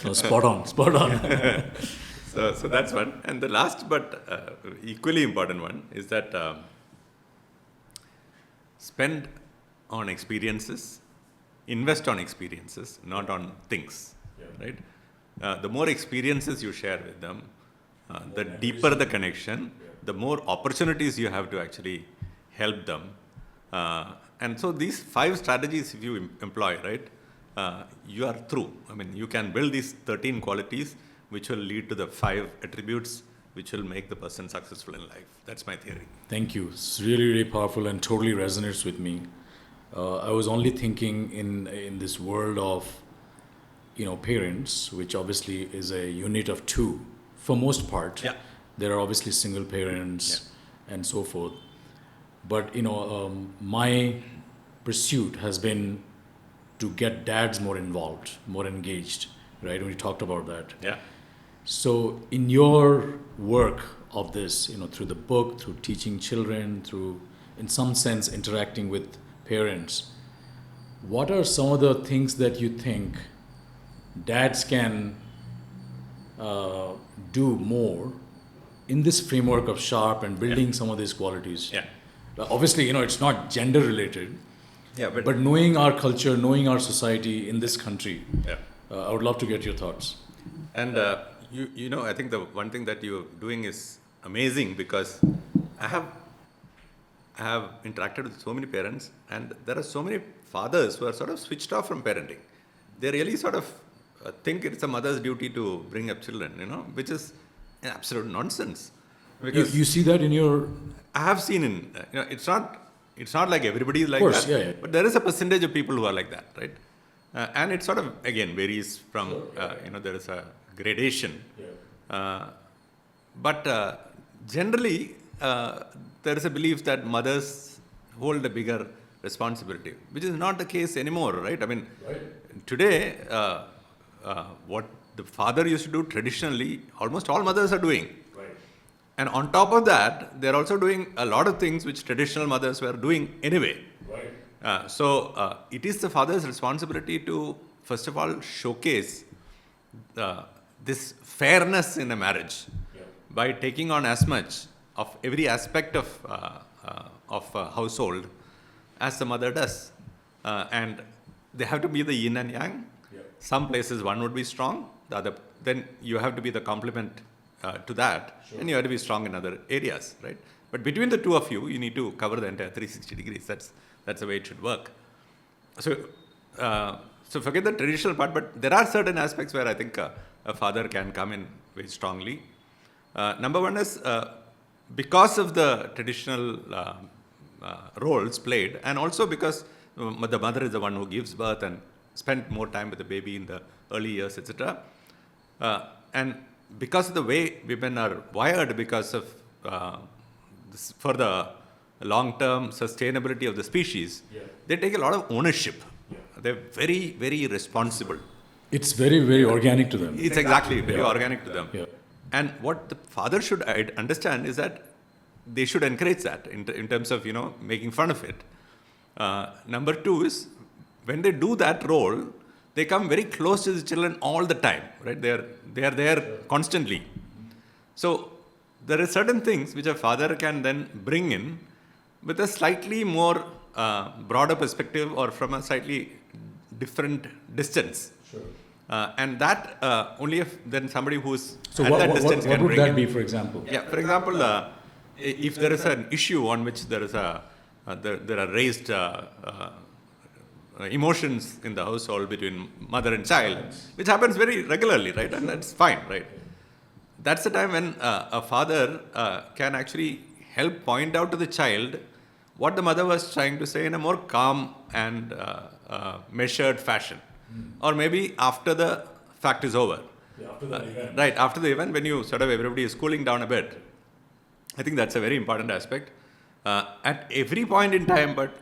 No, spot on. So that's one. And the last but equally important one is that spend on experiences, invest on experiences, not on things, right? The more experiences you share with them, the deeper the connection, the more opportunities you have to actually help them. And so these 5 strategies, if you employ, right, you are through. I mean, you can build these 13 qualities which will lead to the 5 attributes which will make the person successful in life. That's my theory. Thank you. It's really, really powerful and totally resonates with me. I was only thinking in this world of, parents, which obviously is a unit of 2 for most part. Yeah. There are obviously single parents and so forth. But, my pursuit has been to get dads more involved, more engaged, right? We talked about that. Yeah. So in your work of this, through the book, through teaching children, through, in some sense, interacting with parents, what are some of the things that you think dads can do more in this framework of S.H.A.R.P and building some of these qualities? Yeah. Obviously, it's not gender related, Yeah. but knowing our culture, knowing our society in this country, Yeah. I would love to get your thoughts. And I think the one thing that you're doing is amazing because I have interacted with so many parents, and there are so many fathers who are sort of switched off from parenting. They really sort of think it's a mother's duty to bring up children, which is absolute nonsense. Because You see that in your... I have seen it's not like everybody is like Of course, that, yeah. but there is a percentage of people who are like that, right? And it sort of, again, varies from, there is a gradation. But generally, there is a belief that mothers hold a bigger responsibility, which is not the case anymore, right? I mean, today, what the father used to do traditionally, almost all mothers are doing. And on top of that, they're also doing a lot of things which traditional mothers were doing anyway. So it is the father's responsibility to, first of all, showcase this fairness in a marriage by taking on as much of every aspect of a household as the mother does. And they have to be the yin and yang. Some places one would be strong, the other, then you have to be the complement to that, and you have to be strong in other areas, right? But between the two of you, you need to cover the entire 360 degrees. That's the way it should work. So so forget the traditional part, but there are certain aspects where I think a father can come in very strongly. Number one is because of the traditional roles played, and also because the mother is the one who gives birth and spend more time with the baby in the early years, etc. And because of the way women are wired, because of for the long-term sustainability of the species, they take a lot of ownership. They're very, very responsible. It's very, very organic to them. It's exactly very organic to them. And what the father should understand is that they should encourage that in terms of, making fun of it. Number two is when they do that role, they come very close to the children all the time, right? They are there constantly. So there are certain things which a father can then bring in with a slightly more broader perspective or from a slightly different distance. Sure. And that only if then somebody who's so at what, that what, distance what can would bring that in. be, for example? Yeah, for example, if there is an issue on which there is there are raised emotions in the household between mother and child, which happens very regularly, right? And that's fine, right? That's the time when a father can actually help point out to the child what the mother was trying to say in a more calm and measured fashion. Or maybe after the fact is over. After the event. Right, after the event, when you everybody is cooling down a bit. I think that's a very important aspect. At every point in time, but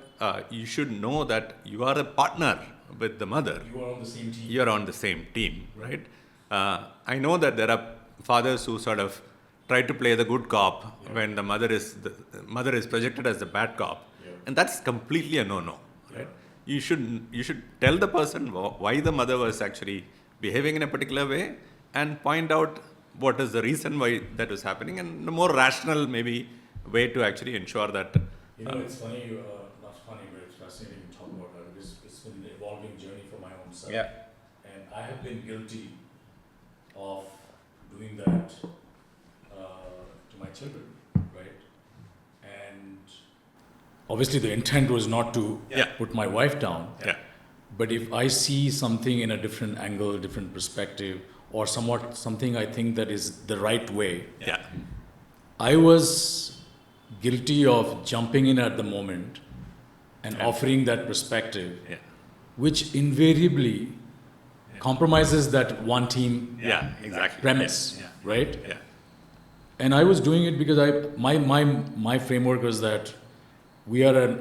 you should know that you are a partner with the mother. You are on the same team. You are on the same team, right? I know that there are fathers who try to play the good cop when the mother is projected as the bad cop, and that's completely a no-no, right? You should tell the person why the mother was actually behaving in a particular way and point out what is the reason why that was happening, and a more rational maybe way to actually ensure that. It's funny, not funny, but it's fascinating to talk about that. It's been an evolving journey for my own self. Yeah. And I have been guilty of doing that to my children, right? And obviously the intent was not to put my wife down. Yeah. But if I see something in a different angle, different perspective, or something I think that is the right way, I was guilty of jumping in at the moment and offering that perspective, which invariably compromises that one team premise, right? Yeah. And I was doing it because my framework was that we are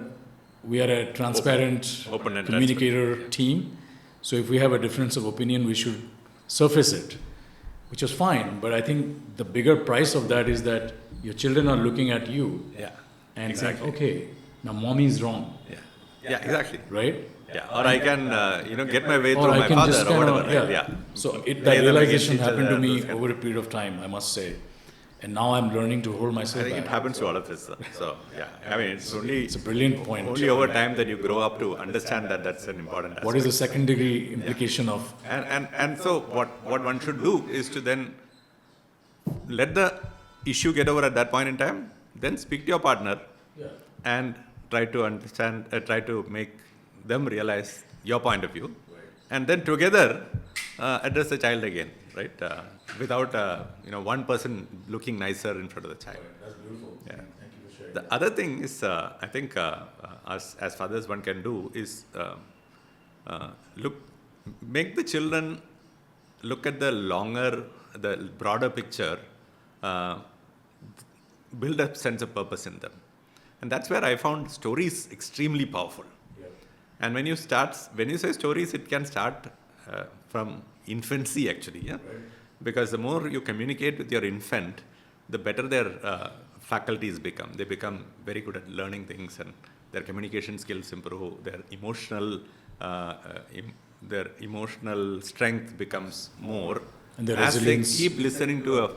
a transparent, open and communicator team. So if we have a difference of opinion, we should surface it, which was fine. But I think the bigger price of that is that your children are looking at you and saying, okay, now mommy is wrong. Yeah, exactly. Right? Yeah, or I can, get my way Or through I my can father just or kinda, whatever. yeah. So that Play them against realization each happened to other, me those kind over a period of time, I must say. And now I'm learning to hold I myself think it back. happens to all of us. So, I mean, It's a brilliant point. only over time that you grow up to understand that that's an important aspect. What is the second degree implication of? And so what one should do is to then let the issue get over at that point in time, then speak to your partner and try to understand, try to make them realize your point of view, and then together address the child again, right? Without one person looking nicer in front of the child. That's beautiful. Yeah. Thank you for sharing. The other thing is, I think, as fathers, one can do is make the children look at the broader picture, build a sense of purpose in them, and that's where I found stories extremely powerful. And when you say stories, it can start from infancy, actually, Right. Because the more you communicate with your infant, the better their faculties become. They become very good at learning things, and their communication skills improve. Their emotional strength becomes more And their as resilience. they keep listening to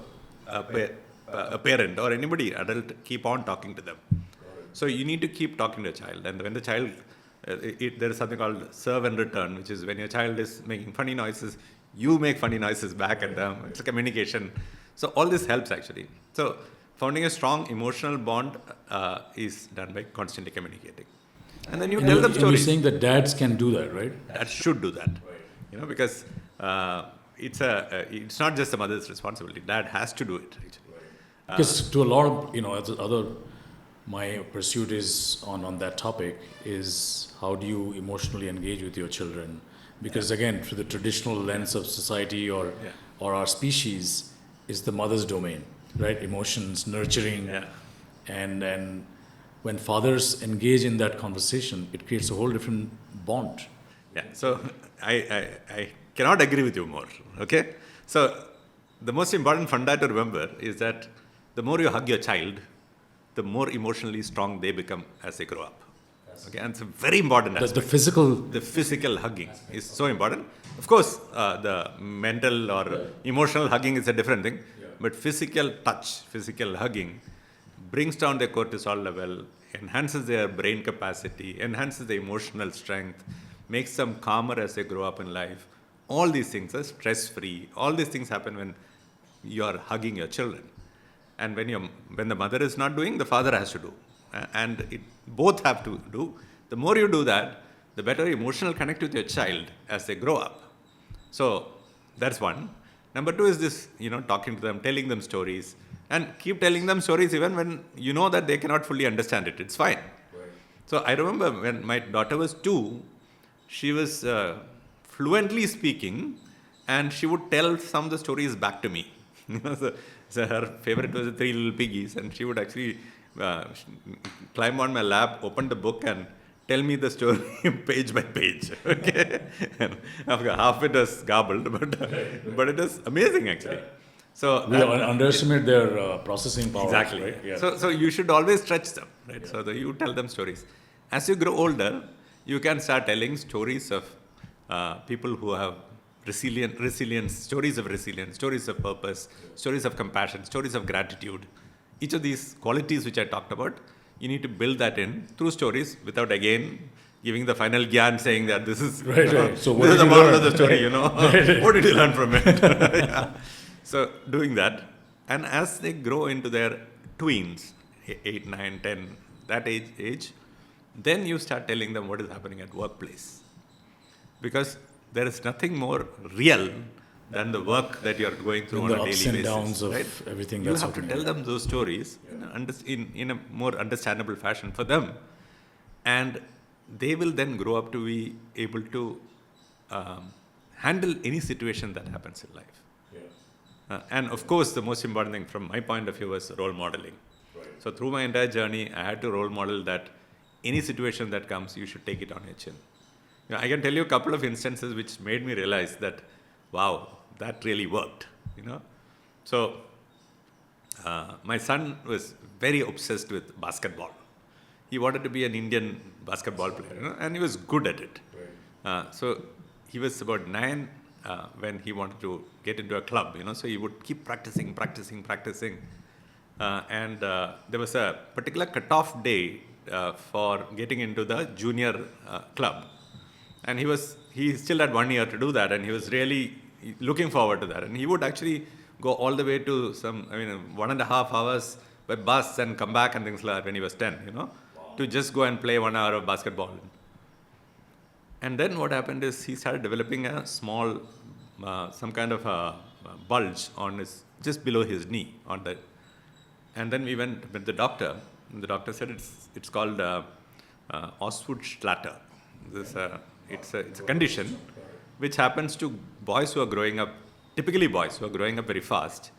a parent or anybody adult keep on talking to them. So you need to keep talking to a child, and when the child, there is something called serve and return, which is when your child is making funny noises, you make funny noises back at them. It's a communication. So all this helps, actually. So founding a strong emotional bond is done by constantly communicating. And then you And tell you're, them and you're stories. saying that dads can do that, right? That should do that. Because it's not just the mother's responsibility. Dad has to do it, actually. Because to a lot of, as other, my pursuit is on that topic is how do you emotionally engage with your children? Because again, through the traditional lens of society or our species, is the mother's domain, right? Emotions, nurturing, and when fathers engage in that conversation, it creates a whole different bond. Yeah, so I cannot agree with you more, okay? So the most important funda to remember is that the more you hug your child, the more emotionally strong they become as they grow up. Okay, and it's a very important aspect. The physical hugging is so important. Of course, the mental or emotional hugging is a different thing, but physical touch, physical hugging brings down their cortisol level, enhances their brain capacity, enhances their emotional strength, makes them calmer as they grow up in life. All these things are stress-free. All these things happen when you are hugging your children. And when the mother is not doing, the father has to do. And both have to do. The more you do that, the better emotional connect with your child as they grow up. So that's one. Number two is this, talking to them, telling them stories. And keep telling them stories even when you know that they cannot fully understand it. It's fine. Right. So I remember when my daughter was 2, she was fluently speaking and she would tell some of the stories back to me. So her favorite was the 3 Little Piggies, and she would actually climb on my lap, open the book, and tell me the story page by page. Okay, and half it was garbled, but it was amazing actually. So we underestimate their processing power. Exactly. Right? Yeah. So you should always stretch them, right? Yeah. So that you tell them stories. As you grow older, you can start telling stories of people who have resilience, stories of resilience, stories of purpose, stories of compassion, stories of gratitude. Each of these qualities which I talked about, you need to build that in through stories without again giving the final gyan saying that this is right. So this is the moral of the story, What did you learn from it? Yeah. So doing that, and as they grow into their tweens, 8, 9, 10, that age, then you start telling them what is happening at workplace. Because there is nothing more real than the work that you are going through on a daily basis. The ups and downs of everything that's happening. You have to tell them those stories in a more understandable fashion for them. And they will then grow up to be able to handle any situation that happens in life. And of course, the most important thing from my point of view was role modeling. Right. So through my entire journey, I had to role model that any situation that comes, you should take it on your chin. I can tell you a couple of instances which made me realize that, wow, that really worked. So my son was very obsessed with basketball. He wanted to be an Indian basketball player, and he was good at it. Right. So he was about 9 when he wanted to get into a club, so he would keep practicing. And there was a particular cutoff day for getting into the junior club. And he still had 1 year to do that, and he was really looking forward to that. And he would actually go all the way to 1.5 hours by bus and come back and things like that when he was 10, to just go and play 1 hour of basketball. And then what happened is he started developing a small, some kind of a bulge on just below his knee on that. And then we went with the doctor. And the doctor said it's called Osgood-Schlatter. It's a condition which happens to boys who are growing up, typically boys who are growing up very fast,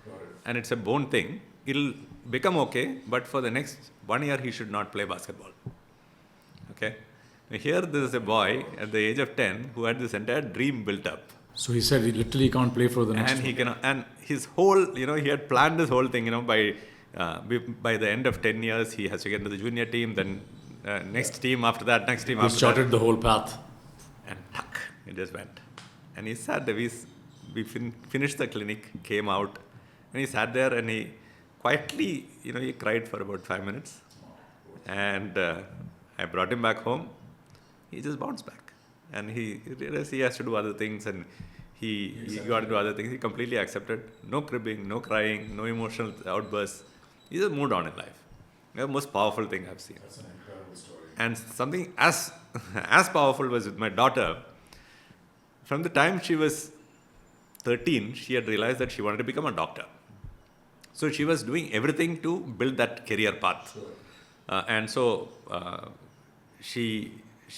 and it's a bone thing. It'll become okay, but for the next 1 year he should not play basketball. Okay. Here there is a boy at the age of 10 who had this entire dream built up. So he said he literally can't play for the next. And his whole, he had planned this whole thing. By the end of 10 years, he has to get into the junior team. Then next team after that, next team after that. He started the whole path. And tuck, it just went. And he sat there. We finished the clinic, came out, and he sat there and he quietly, he cried for about 5 minutes. And I brought him back home. He just bounced back. And he realized he has to do other things, and he got into other things. He completely accepted. No cribbing, no crying, no emotional outbursts. He just moved on in life. The most powerful thing I've seen. That's an incredible story. And something as as powerful was with my daughter. From the time she was 13, she had realized that she wanted to become a doctor. So she was doing everything to build that career path. Sure. And so she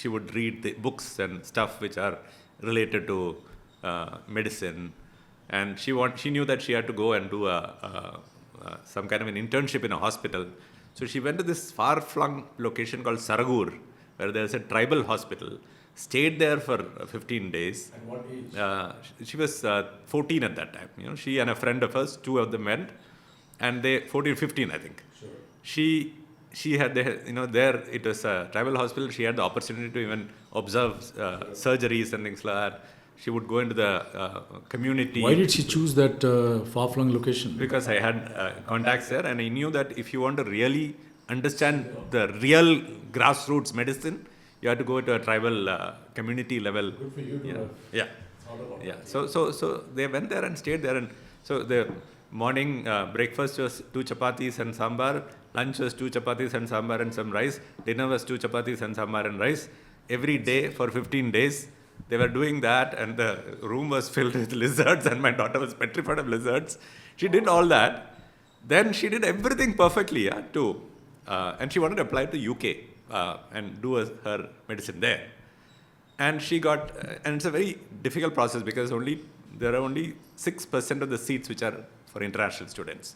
would read the books and stuff which are related to medicine. And she knew that she had to go and do some kind of an internship in a hospital. So she went to this far-flung location called Saragur, where there's a tribal hospital. Stayed there for 15 days. At what age? She was 14 at that time. She and a friend of hers, two of them went, and they 14, 15, I think. Sure. She had, there it was a tribal hospital. She had the opportunity to even observe surgeries and things like that. She would go into the community. Why did she choose that far-flung location? Because I had contacts there, and I knew that if you want to really understand the real grassroots medicine, you have to go to a tribal community level. Good for you to have thought about that. So they went there and stayed there, and so the morning breakfast was 2 chapatis and sambar, lunch was 2 chapatis and sambar and some rice, dinner was 2 chapatis and sambar and rice. Every day for 15 days, they were doing that, and the room was filled with lizards, and my daughter was petrified of lizards. She did all that. Then she did everything perfectly, too. And she wanted to apply to UK and do her medicine there. And she got, and it's a very difficult process because there are only 6% of the seats which are for international students.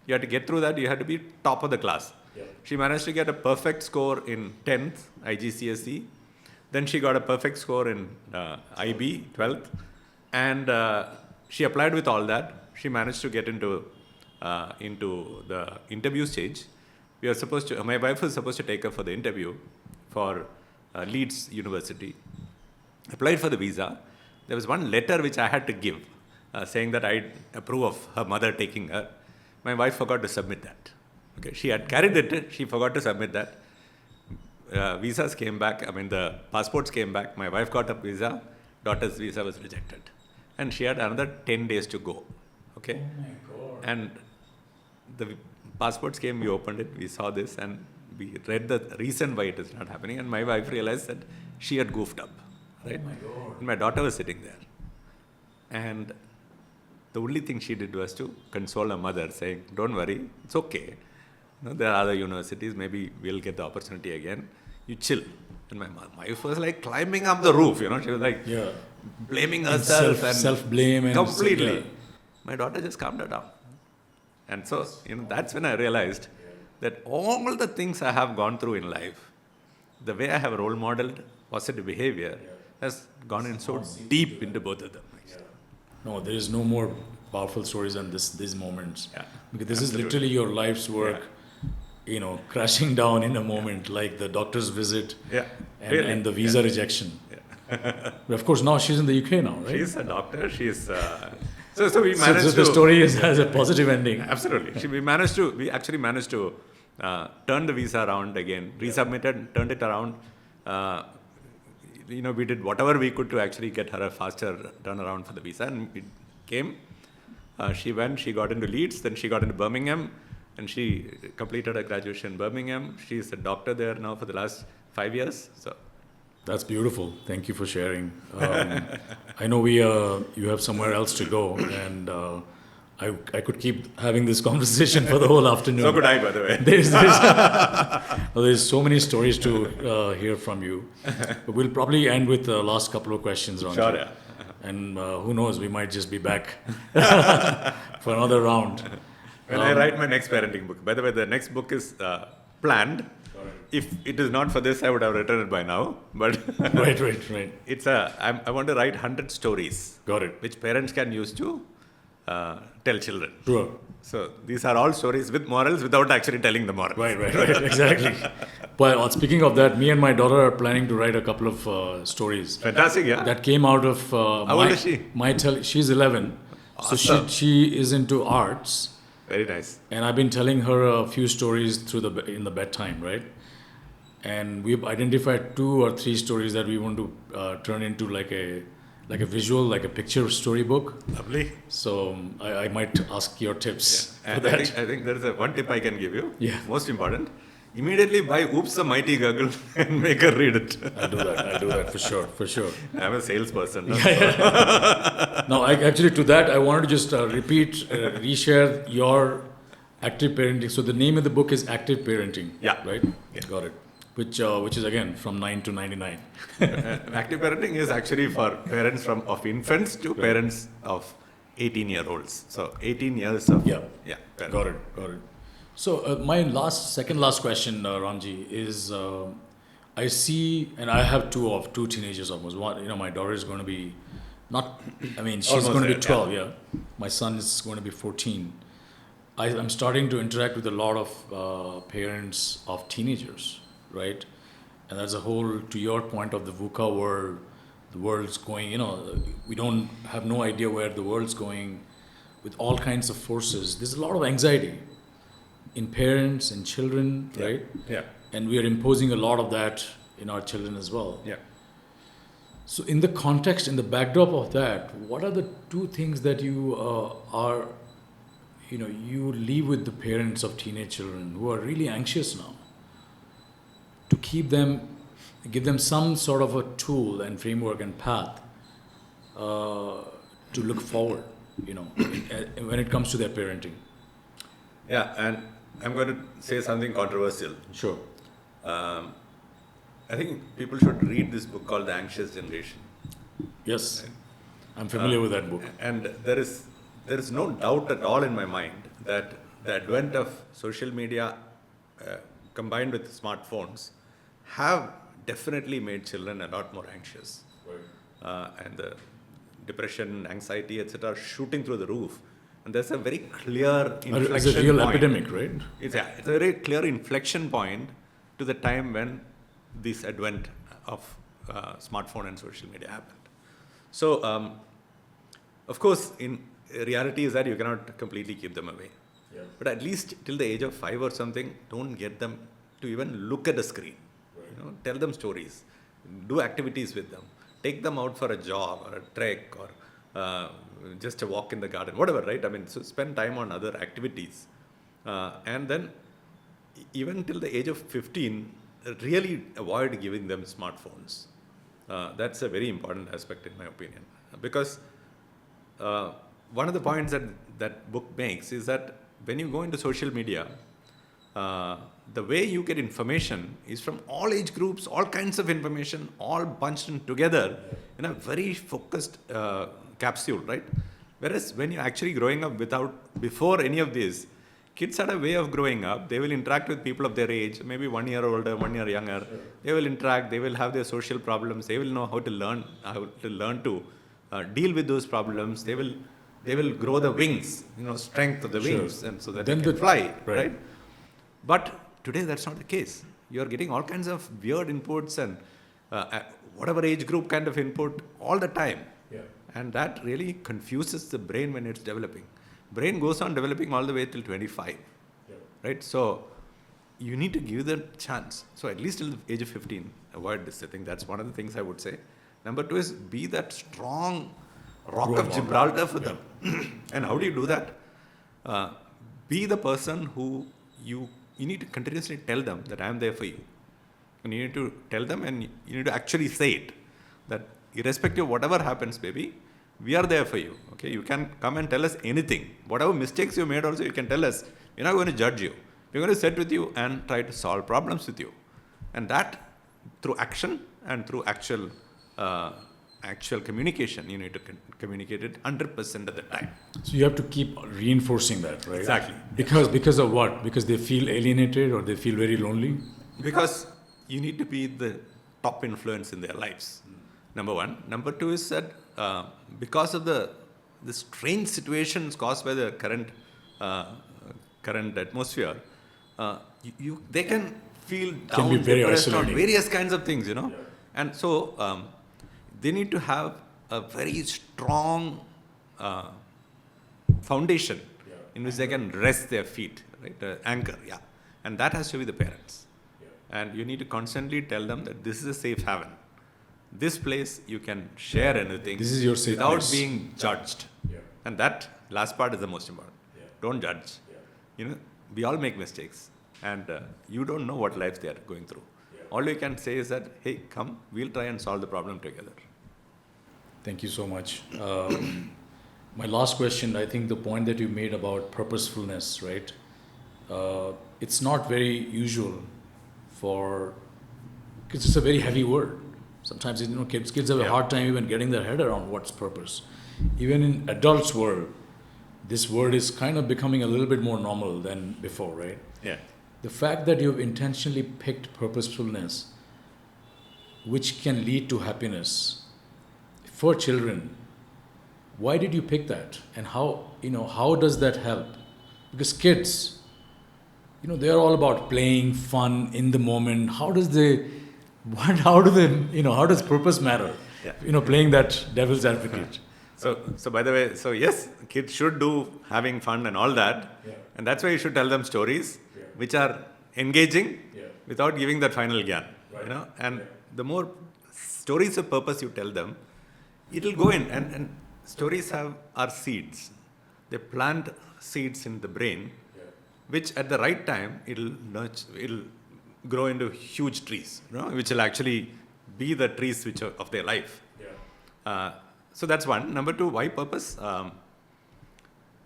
You have to get through that. You have to be top of the class. Yeah. She managed to get a perfect score in 10th IGCSE. Then she got a perfect score in IB, 12th. And she applied with all that. She managed to get into the interview stage. My wife was supposed to take her for the interview for Leeds University. Applied for the visa. There was one letter which I had to give saying that I approve of her mother taking her. My wife forgot to submit that. Okay, she had carried it. She forgot to submit that. Visas came back. The passports came back. My wife got a visa. Daughter's visa was rejected. And she had another 10 days to go. Okay? Oh my God. And the passports came, we opened it, we saw this, and we read the reason why it is not happening. And my wife realized that she had goofed up. Right? Oh my God. And my daughter was sitting there. And the only thing she did was to console her mother, saying, "Don't worry, it's okay. There are other universities, maybe we'll get the opportunity again. You chill." And my wife was like climbing up the roof, She was like blaming herself and self-blame and completely. Yeah. My daughter just calmed her down. And so, that's when I realized that all the things I have gone through in life, the way I have role modeled positive behavior has gone in so deep into both of them. No, there is no more powerful stories than these moments. Yeah, because this is literally your life's work, crashing down in a moment, like the doctor's visit and the visa rejection. Yeah. But of course, now she's in the UK now, right? She's a doctor. She's so we managed so the story has a positive ending. Absolutely. We actually managed to turn the visa around again, resubmitted, turned it around. We did whatever we could to actually get her a faster turnaround for the visa, and it came. She got into Leeds, then she got into Birmingham, and she completed her graduation in Birmingham. She's a doctor there now for the last 5 years. So that's beautiful. Thank you for sharing. I know you have somewhere else to go, and I could keep having this conversation for the whole afternoon. So could I, by the way. There's so many stories to hear from you. But we'll probably end with the last couple of questions, Ranji. Sure, yeah. And who knows, we might just be back for another round. When I write my next parenting book, by the way, the next book is planned. If it is not for this, I would have written it by now. But Right. It's I want to write 100 stories. Got it. Which parents can use to tell children. Sure. So these are all stories with morals without actually telling the morals. Right. Exactly. But speaking of that, me and my daughter are planning to write a couple of stories. Fantastic, yeah. That came out of How old is she? She's 11. Awesome. So she is into arts. Very nice. And I've been telling her a few stories in the bedtime, right? And we've identified 2 or 3 stories that we want to turn into like a visual, like a picture storybook. Lovely. So I might ask your tips for And that. I think there is one tip I can give you. Yeah. Most important. immediately buy Oops the Mighty Gurgle and make her read it. I'll do that for sure. I'm a salesperson. Now, actually, to that, I wanted to just reshare your active parenting. So the name of the book is Active Parenting. Yeah. Right? Yeah. Got it. Which is again from 9 to 99. Active parenting is actually for parents of infants to parents of 18-year-olds. So 18 years of parenting. Got it. So my second last question, Ramji, is I see, and I have two teenagers almost. One, my daughter is going to be she's Almost going to be there, 12. Yeah. My son is going to be 14. I'm starting to interact with a lot of parents of teenagers, right? And as a whole, to your point of the VUCA world, the world's going, we don't have no idea where the world's going with all kinds of forces. There's a lot of anxiety in parents and children, right? Yeah. And we are imposing a lot of that in our children as well. Yeah. So in the context, in the backdrop of that, what are the two things that you you leave with the parents of teenage children who are really anxious now, to give them some sort of a tool and framework and path to look forward, when it comes to their parenting? Yeah, and I'm going to say something controversial. Sure. I think people should read this book called The Anxious Generation. Yes, I'm familiar with that book. And there is no doubt at all in my mind that the advent of social media combined with smartphones have definitely made children a lot more anxious. Right. And the depression, anxiety, etc. are shooting through the roof. And there's a very clear inflection point. It's a real epidemic, right? It's a very clear inflection point to the time when this advent of smartphone and social media happened. So, of course, in reality is that you cannot completely keep them away. Yeah. But at least till the age of 5 or something, don't get them to even look at a screen. Right. Tell them stories, do activities with them, take them out for a jog or a trek or just a walk in the garden, whatever, right? So spend time on other activities. And then even till the age of 15, really avoid giving them smartphones. That's a very important aspect in my opinion. Because one of the points that book makes is that when you go into social media, the way you get information is from all age groups, all kinds of information, all bunched in together in a very focused capsule, right? Whereas when you're actually growing up before any of this, kids had a way of growing up. They will interact with people of their age, maybe 1 year older, 1 year younger. Sure. They will interact. They will have their social problems. They will know how to learn to deal with those problems. They will grow the wings, strength of the wings, and so that they can fly, right? But today that's not the case. You are getting all kinds of weird inputs and whatever age group kind of input all the time. Yeah. And that really confuses the brain when it's developing. Brain goes on developing all the way till 25, right? So you need to give them a chance. So at least till the age of 15, avoid this. I think that's one of the things I would say. Number 2 is be that strong rock of Gibraltar for them. And how do you do that? Be the person who you need to continuously tell them that I am there for you. And you need to tell them, and you need to actually say it, that irrespective of whatever happens, baby, we are there for you. Okay, you can come and tell us anything. Whatever mistakes you made also, you can tell us. We're not going to judge you. We're going to sit with you and try to solve problems with you. And that, through action and through actual communication, you need to communicate it 100% of the time. So you have to keep reinforcing that, right? Exactly. Because of what? Because they feel alienated or they feel very lonely? Because you need to be the top influence in their lives. Number 1. Number 2 is that because of the strange situations caused by the current atmosphere, they can feel down, be very depressed on isolating. various kinds of things, Yeah. And so they need to have a very strong foundation in which they can rest their feet, right? Anchor, and that has to be the parents. And you need to constantly tell them that this is a safe haven. This place you can share anything. This is your safe without place. being judged. And that last part is the most important. Don't judge. We all make mistakes. And you don't know what life they are going through. Yeah. All you can say is that, hey, come, we'll try and solve the problem together. Thank you so much. My last question, I think the point that you made about purposefulness, right? It's not very usual because it's a very heavy word. Sometimes, kids have a hard time even getting their head around what's purpose. Even in adults' world, this word is kind of becoming a little bit more normal than before, right? Yeah. The fact that you've intentionally picked purposefulness, which can lead to happiness for children, why did you pick that? And how does that help? Because kids, they're all about playing, fun, in the moment. How does purpose matter? Yeah. Playing that devil's advocate. So by the way, so yes, kids should do having fun and all that. Yeah. And that's why you should tell them stories which are engaging without giving that final gyan. Right. And the more stories of purpose you tell them, it'll go in. And stories are seeds. They plant seeds in the brain, which at the right time, it'll grow into huge trees, which will actually be the trees of their life. Yeah. So that's one. Number two, why purpose? When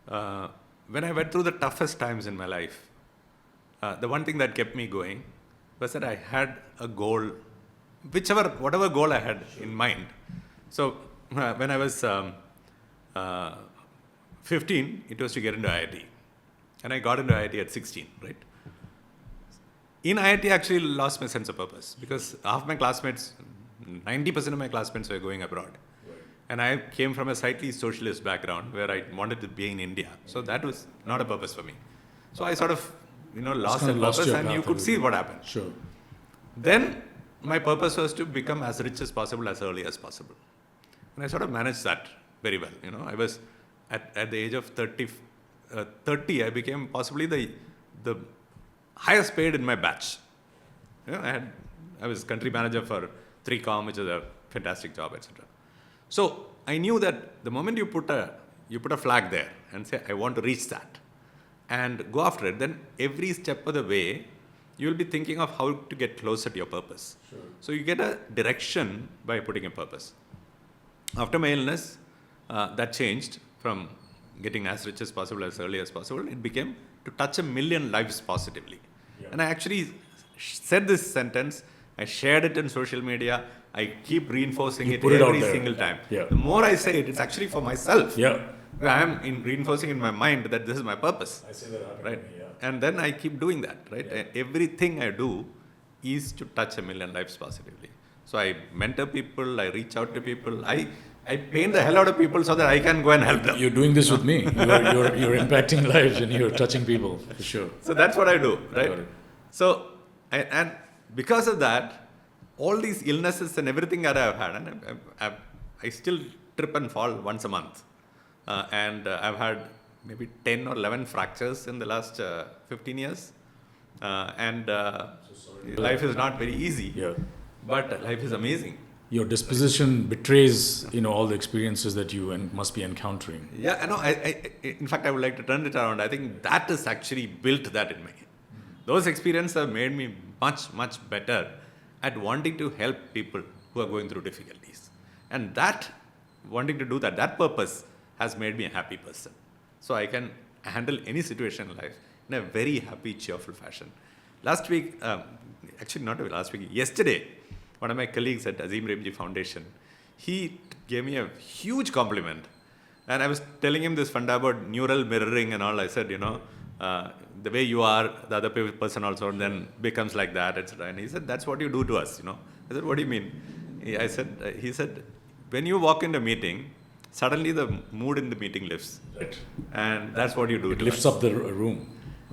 I went through the toughest times in my life, the one thing that kept me going was that I had a goal, whatever goal I had in mind. So when I was 15, it was to get into IIT. And I got into IIT at 16, right? In IIT, I actually lost my sense of purpose because half my classmates, 90% of my classmates were going abroad. Right. And I came from a slightly socialist background where I wanted to be in India. So that was not a purpose for me. So I sort of, lost the purpose, and you could see what happened. Sure. Then my purpose was to become as rich as possible, as early as possible. And I sort of managed that very well. I was at the age of 30, I became possibly the highest paid in my batch. I was country manager for 3Com, which is a fantastic job, etc. So I knew that the moment you put a flag there and say, I want to reach that, and go after it, then every step of the way, you will be thinking of how to get closer to your purpose. Sure. So you get a direction by putting a purpose. After my illness, that changed from getting as rich as possible, as early as possible. It became to touch 1 million lives positively. Yeah. And I actually said this sentence, I shared it in social media, I keep reinforcing it every single time. Yeah. The more I say it, it's actually for myself. Yeah. I am reinforcing in my mind that this is my purpose. I say that. Right? And then I keep doing that, right? Yeah. Everything I do is to touch 1 million lives positively. So I mentor people, I reach out to people, I paint the hell out of people so that I can go and help them. You're doing this with me. You're impacting lives and you're touching people, for sure. So that's what I do, right? So, and because of that, all these illnesses and everything that I've had, and I still trip and fall once a month. And I've had maybe 10 or 11 fractures in the last 15 years. Life is not very easy, but life is amazing. Your disposition betrays, all the experiences that you must be encountering. Yeah, I know. In fact, I would like to turn it around. I think that has actually built that in me. Those experiences have made me much, much better at wanting to help people who are going through difficulties. And that, wanting to do that purpose has made me a happy person. So I can handle any situation in life in a very happy, cheerful fashion. Last week, actually not last week, yesterday, one of my colleagues at RamG's Foundation, he gave me a huge compliment. And I was telling him this funda about neural mirroring and all. I said, the way you are, the other person also then becomes like that, etc. And he said, that's what you do to us, I said, what do you mean? He said, when you walk into a meeting, suddenly the mood in the meeting lifts. Right. And that's what you do. It lifts up the room.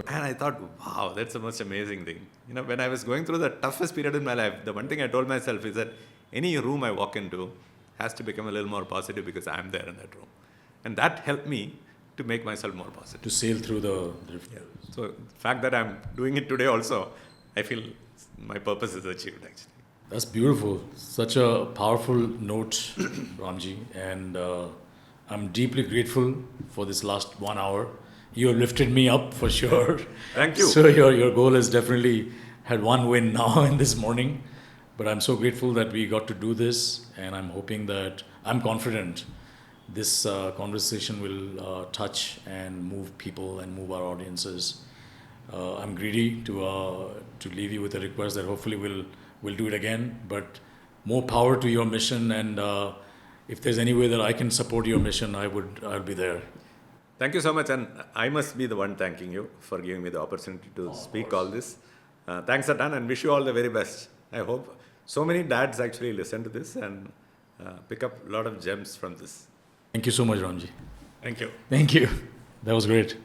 And I thought, wow, that's the most amazing thing. When I was going through the toughest period in my life, the one thing I told myself is that any room I walk into has to become a little more positive because I'm there in that room. And that helped me to make myself more positive. To sail through the... Yeah. So the fact that I'm doing it today also, I feel my purpose is achieved actually. That's beautiful. Such a powerful note, RamG. And I'm deeply grateful for this last 1 hour. You have lifted me up for sure. Thank you. So your goal has definitely had one win now in this morning. But I'm so grateful that we got to do this, and I'm confident this conversation will touch and move people and move our audiences. I'm greedy to leave you with a request that hopefully we'll do it again. But more power to your mission, and if there's any way that I can support your mission, I'll be there. Thank you so much, and I must be the one thanking you for giving me the opportunity to speak all this. Thanks a ton, and wish you all the very best. I hope so many dads actually listen to this and pick up a lot of gems from this. Thank you so much, Ramji. Thank you. Thank you. That was great.